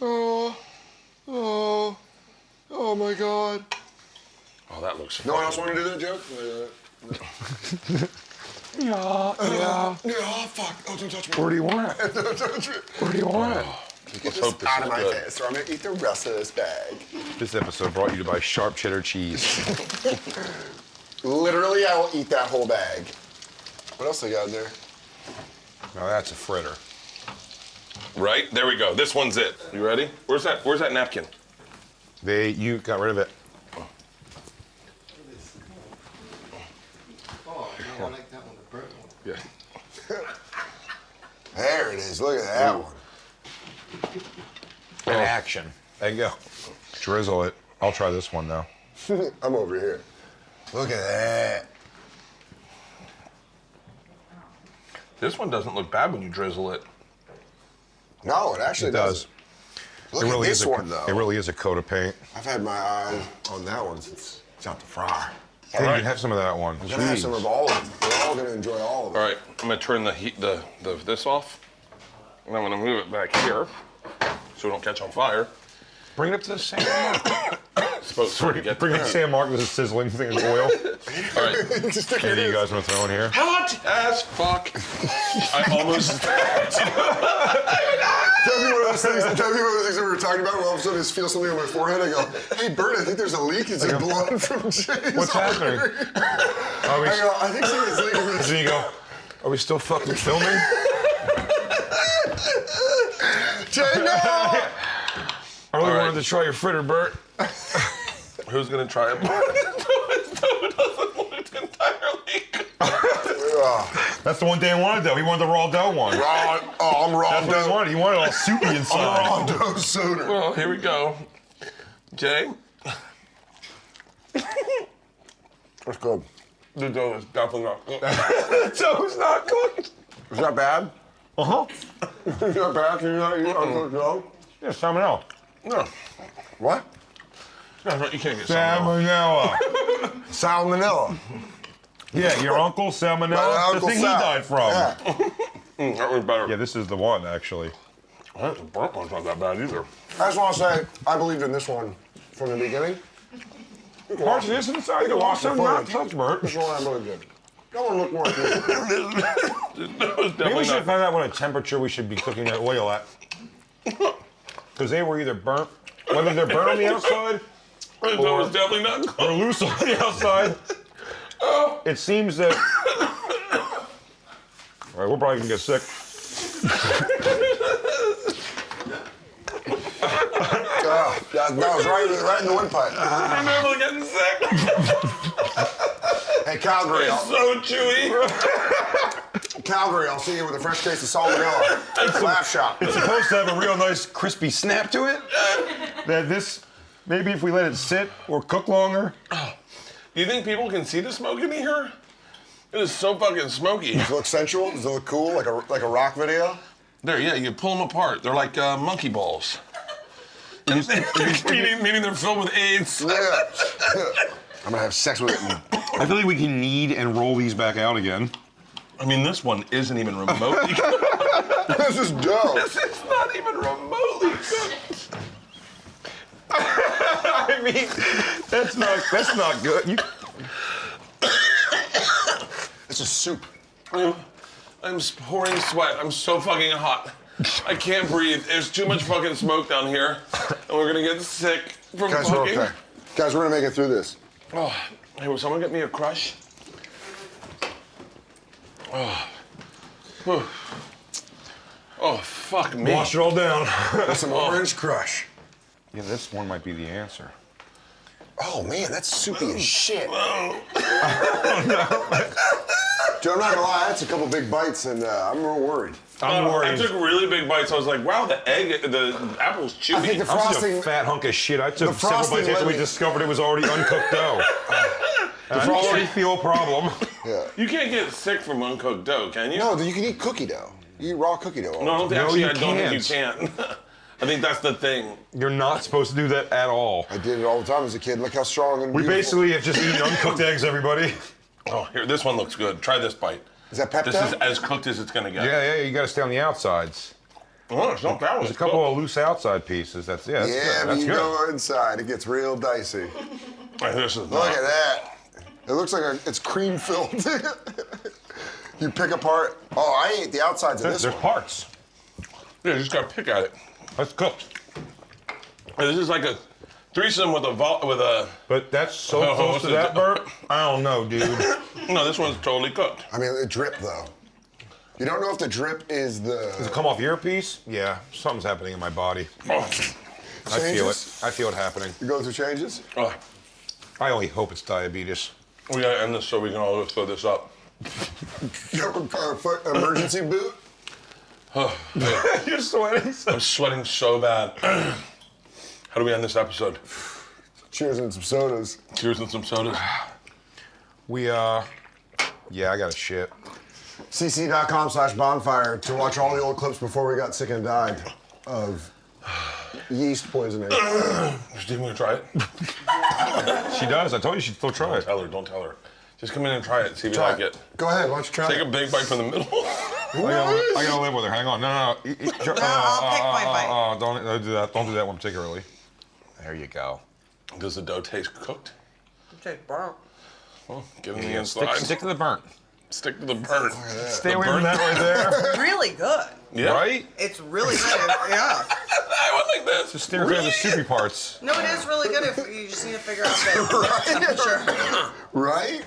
[SPEAKER 3] Oh my God.
[SPEAKER 2] Oh, that looks.
[SPEAKER 3] No one else want to do that joke?
[SPEAKER 1] Yeah.
[SPEAKER 3] Yeah, fuck. Oh, don't touch me.
[SPEAKER 1] Where do you want it?
[SPEAKER 3] Don't touch me.
[SPEAKER 1] Where do you want it?
[SPEAKER 3] Get
[SPEAKER 2] Let's
[SPEAKER 3] this
[SPEAKER 2] hope this
[SPEAKER 3] out
[SPEAKER 2] is
[SPEAKER 3] of my
[SPEAKER 2] good.
[SPEAKER 3] face, or I'm gonna eat the rest of this bag.
[SPEAKER 1] This episode brought you by Sharp Cheddar Cheese.
[SPEAKER 3] Literally, I will eat that whole bag. What else they got in there?
[SPEAKER 1] Now that's a fritter.
[SPEAKER 2] Right? There we go. This one's it. You ready? Where's that napkin?
[SPEAKER 1] You got rid of it.
[SPEAKER 6] Oh, I like that one, the Bert one.
[SPEAKER 2] Yeah.
[SPEAKER 3] There it is. Look at that one.
[SPEAKER 1] In action. There you go. Drizzle it. I'll try this one now.
[SPEAKER 3] I'm over here. Look at that.
[SPEAKER 2] This one doesn't look bad when you drizzle it.
[SPEAKER 3] No, it actually
[SPEAKER 1] It does.
[SPEAKER 3] doesn't. Look at this one, though.
[SPEAKER 1] It really is a coat of paint.
[SPEAKER 3] I've had my eye on that one since it's out the fryer.
[SPEAKER 1] All right. You have some of that one.
[SPEAKER 3] I'm gonna have some of all of them. We're all gonna enjoy all of them.
[SPEAKER 2] All right, I'm gonna turn the heat, this off, and I'm gonna move it back here so we don't catch on fire.
[SPEAKER 1] Bring it up to the San Mark.
[SPEAKER 2] Supposed to get
[SPEAKER 1] Bring it to San Mark with a sizzling thing of oil.
[SPEAKER 2] All right,
[SPEAKER 3] Just stick
[SPEAKER 1] Hey,
[SPEAKER 3] your
[SPEAKER 1] do you
[SPEAKER 3] hands-
[SPEAKER 1] guys want to throw in here?
[SPEAKER 2] hot as fuck. I almost.
[SPEAKER 3] Tell me one of those things that we were talking about where all of a sudden I just feel something on my forehead. I go, hey, Bert, I think there's a leak. It's like blood from Jay's.
[SPEAKER 1] What's happening? Are we,
[SPEAKER 3] I go, I think something's leaking.
[SPEAKER 1] so you go, are we still fucking filming?
[SPEAKER 3] Jay, no!
[SPEAKER 1] I really
[SPEAKER 2] All right.
[SPEAKER 1] wanted to try your fritter, Bert.
[SPEAKER 2] Who's gonna try it? It doesn't look entirely good.
[SPEAKER 1] That's the one Dan wanted, though. He wanted the raw dough one.
[SPEAKER 3] I'm raw
[SPEAKER 1] That's what he
[SPEAKER 3] dough.
[SPEAKER 1] wanted. He wanted all soupy
[SPEAKER 3] I'm
[SPEAKER 1] inside.
[SPEAKER 3] raw dough soda.
[SPEAKER 2] Well, here we go. Jay,
[SPEAKER 3] That's good.
[SPEAKER 2] the dough is definitely not good.
[SPEAKER 1] The dough's not cooked.
[SPEAKER 3] Is that bad?
[SPEAKER 1] Uh-huh.
[SPEAKER 3] Is that bad? Can you not eat uncooked dough?
[SPEAKER 1] Yeah, salmonella.
[SPEAKER 2] No,
[SPEAKER 3] What?
[SPEAKER 2] no, you can't get salmonella.
[SPEAKER 1] Salmonella.
[SPEAKER 3] Salmonella.
[SPEAKER 1] Yeah, your uncle,
[SPEAKER 3] My
[SPEAKER 1] salmonella. The
[SPEAKER 3] Uncle
[SPEAKER 1] thing
[SPEAKER 3] Sal.
[SPEAKER 1] he died from.
[SPEAKER 3] Yeah.
[SPEAKER 2] That was better.
[SPEAKER 1] Yeah, this is the one, actually.
[SPEAKER 2] The burnt one's not that bad either.
[SPEAKER 3] I just want to say, I believed in this one from the beginning.
[SPEAKER 1] Parts of this inside
[SPEAKER 3] can
[SPEAKER 1] the
[SPEAKER 3] watch the
[SPEAKER 1] also not
[SPEAKER 3] footage.
[SPEAKER 1] touched, Bert.
[SPEAKER 3] This one I believed in. That one looked more like this.
[SPEAKER 2] That was
[SPEAKER 1] Maybe we
[SPEAKER 2] definitely
[SPEAKER 1] should
[SPEAKER 2] not.
[SPEAKER 1] find out what a temperature we should be cooking that oil at. Because they were either burnt, whether they're burnt on the outside
[SPEAKER 2] That was definitely not
[SPEAKER 1] or
[SPEAKER 2] good.
[SPEAKER 1] loose on the outside. It seems that. All right, we're probably gonna get sick.
[SPEAKER 3] That was right in the windpipe.
[SPEAKER 2] I'm never getting sick.
[SPEAKER 3] Hey, Calgary,
[SPEAKER 2] It's so chewy.
[SPEAKER 3] Calgary, I'll see you with a fresh case of salmonella. Laugh shop.
[SPEAKER 1] It's supposed to have a real nice crispy snap to it. That this, maybe if we let it sit or cook longer.
[SPEAKER 2] Do you think people can see the smoke in here? It is so fucking smoky.
[SPEAKER 3] Does it look sensual? Does it look cool, like a rock video?
[SPEAKER 2] There, yeah, you pull them apart. They're like monkey balls. Meaning they're filled with AIDS.
[SPEAKER 3] Yeah. I'm gonna have sex with it.
[SPEAKER 1] I feel like we can knead and roll these back out again.
[SPEAKER 2] I mean, this one isn't even remotely
[SPEAKER 3] This is dope.
[SPEAKER 2] This is not even remotely cooked.
[SPEAKER 1] I mean, that's not good.
[SPEAKER 3] This is soup.
[SPEAKER 2] I'm pouring sweat. I'm so fucking hot. I can't breathe. There's too much fucking smoke down here, and we're gonna get sick from
[SPEAKER 3] Guys, we're
[SPEAKER 2] cooking.
[SPEAKER 3] okay. Guys, we're gonna make it through this.
[SPEAKER 2] Oh, hey, will someone get me a crush? Oh, fuck me.
[SPEAKER 1] Wash it all down.
[SPEAKER 3] With some orange crush.
[SPEAKER 1] Yeah, this one might be the answer.
[SPEAKER 3] Oh man, that's soupy as shit. Joe, I'm not gonna lie, that's a couple big bites, and I'm real worried.
[SPEAKER 1] I'm
[SPEAKER 2] I
[SPEAKER 1] worried.
[SPEAKER 2] took really big bites. I was like, wow, the apple's chewy.
[SPEAKER 3] I think the
[SPEAKER 1] I'm such
[SPEAKER 3] frosting,
[SPEAKER 1] a fat hunk of shit. I took
[SPEAKER 3] the
[SPEAKER 1] several
[SPEAKER 3] frosting
[SPEAKER 1] bites after
[SPEAKER 3] let
[SPEAKER 1] we
[SPEAKER 3] me-
[SPEAKER 1] discovered it was already uncooked dough. I already feel a problem.
[SPEAKER 3] yeah.
[SPEAKER 2] You can't get sick from uncooked dough, can you?
[SPEAKER 3] No, you can eat cookie dough. You eat raw cookie dough. all
[SPEAKER 2] No, I
[SPEAKER 3] the
[SPEAKER 2] don't
[SPEAKER 3] time.
[SPEAKER 2] think,
[SPEAKER 1] No,
[SPEAKER 2] actually,
[SPEAKER 1] you
[SPEAKER 2] I don't think you
[SPEAKER 1] can't.
[SPEAKER 2] can. I think that's the thing.
[SPEAKER 1] You're not supposed to do that at all.
[SPEAKER 3] I did it all the time as a kid. Look how strong and
[SPEAKER 1] We
[SPEAKER 3] beautiful.
[SPEAKER 1] basically have just eaten uncooked eggs, everybody.
[SPEAKER 2] Oh, here, this one looks good. Try this bite.
[SPEAKER 3] Is that pepto?
[SPEAKER 2] This is as cooked as it's gonna get.
[SPEAKER 1] Yeah, you gotta stay on the outsides.
[SPEAKER 2] Oh, it's not that one.
[SPEAKER 1] There's a couple of loose outside pieces. That's
[SPEAKER 3] Yeah,
[SPEAKER 1] good.
[SPEAKER 3] but
[SPEAKER 1] That's
[SPEAKER 3] you
[SPEAKER 1] good.
[SPEAKER 3] go inside, it gets real dicey.
[SPEAKER 2] This is
[SPEAKER 3] Look at that. It looks like it's cream filled. You pick apart. Oh, I ate the outsides of this
[SPEAKER 1] There's
[SPEAKER 3] one.
[SPEAKER 1] parts.
[SPEAKER 2] Yeah, you just gotta pick at it.
[SPEAKER 1] That's cooked.
[SPEAKER 2] This is like a threesome with a.
[SPEAKER 1] But that's so
[SPEAKER 2] Oh,
[SPEAKER 1] close
[SPEAKER 2] what's
[SPEAKER 1] to
[SPEAKER 2] it-
[SPEAKER 1] that, Bert. I don't know, dude.
[SPEAKER 2] No, this one's totally cooked.
[SPEAKER 3] I mean, the drip though. You don't know if the drip is
[SPEAKER 1] Does it
[SPEAKER 3] the
[SPEAKER 1] come off your earpiece? Yeah, something's happening in my body.
[SPEAKER 2] Oh,
[SPEAKER 1] I feel it.
[SPEAKER 3] changes.
[SPEAKER 1] I feel it happening.
[SPEAKER 3] You go through changes.
[SPEAKER 2] oh.
[SPEAKER 1] I only hope it's diabetes.
[SPEAKER 2] We gotta end this so we can all throw this up.
[SPEAKER 3] You have a foot emergency boot.
[SPEAKER 1] You're sweating.
[SPEAKER 2] I'm sweating so bad. How do we end this episode?
[SPEAKER 3] Cheers and some sodas.
[SPEAKER 2] Cheers and some sodas.
[SPEAKER 1] Yeah, I got a shit.
[SPEAKER 3] cc.com/bonfire to watch all the old clips before we got sick and died of yeast poisoning.
[SPEAKER 2] Is Steve gonna try it?
[SPEAKER 1] She does. I told you she'd still try it.
[SPEAKER 2] Don't tell her. Just come in and try it, see if you
[SPEAKER 3] Try
[SPEAKER 2] like it.
[SPEAKER 3] Go ahead, why don't you try
[SPEAKER 2] Take
[SPEAKER 3] it?
[SPEAKER 2] a big bite from the middle.
[SPEAKER 1] I gotta live with her. Hang on. No.
[SPEAKER 7] I'll pick my bite.
[SPEAKER 1] Don't do that. Don't do that one particularly. There you go.
[SPEAKER 2] Does the dough taste cooked?
[SPEAKER 7] Take burnt.
[SPEAKER 2] Well, get in the inside.
[SPEAKER 1] Stick to the burnt.
[SPEAKER 2] Stick to the burnt.
[SPEAKER 1] Stay away from that right there.
[SPEAKER 7] Really good.
[SPEAKER 2] Yeah.
[SPEAKER 1] Right?
[SPEAKER 7] It's really good. Yeah.
[SPEAKER 2] I went like this.
[SPEAKER 1] Just stay away from the soupy parts.
[SPEAKER 7] No, it is really good if you just need to figure out the temperature.
[SPEAKER 3] Right?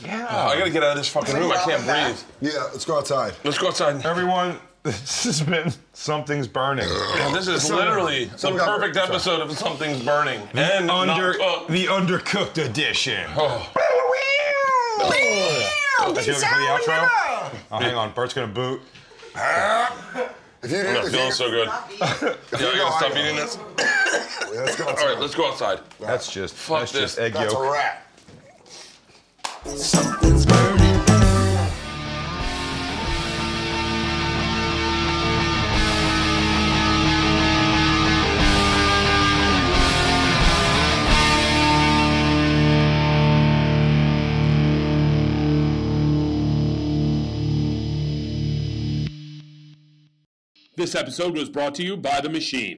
[SPEAKER 1] Yeah.
[SPEAKER 2] I gotta get out of this fucking room. I can't breathe.
[SPEAKER 3] Yeah, let's go outside.
[SPEAKER 2] Let's go outside.
[SPEAKER 1] Everyone, this has been Something's Burning.
[SPEAKER 2] Yeah, this is literally the
[SPEAKER 3] someone got-
[SPEAKER 2] perfect episode of Something's Burning. And not cooked.
[SPEAKER 1] The undercooked edition.
[SPEAKER 2] Oh.
[SPEAKER 1] Is he looking for the outro? Oh, hang on. Bert's gonna boot.
[SPEAKER 3] If you
[SPEAKER 2] I'm not
[SPEAKER 3] if
[SPEAKER 2] feeling
[SPEAKER 3] you,
[SPEAKER 2] so good. Yeah, I gotta stop eating this.
[SPEAKER 3] yeah, let's go outside.
[SPEAKER 2] All right, let's go outside.
[SPEAKER 1] That's just
[SPEAKER 2] Fuck this.
[SPEAKER 1] egg
[SPEAKER 3] That's
[SPEAKER 1] yolk.
[SPEAKER 3] a wrap.
[SPEAKER 4] Something's burning.
[SPEAKER 8] This episode was brought to you by The Machine.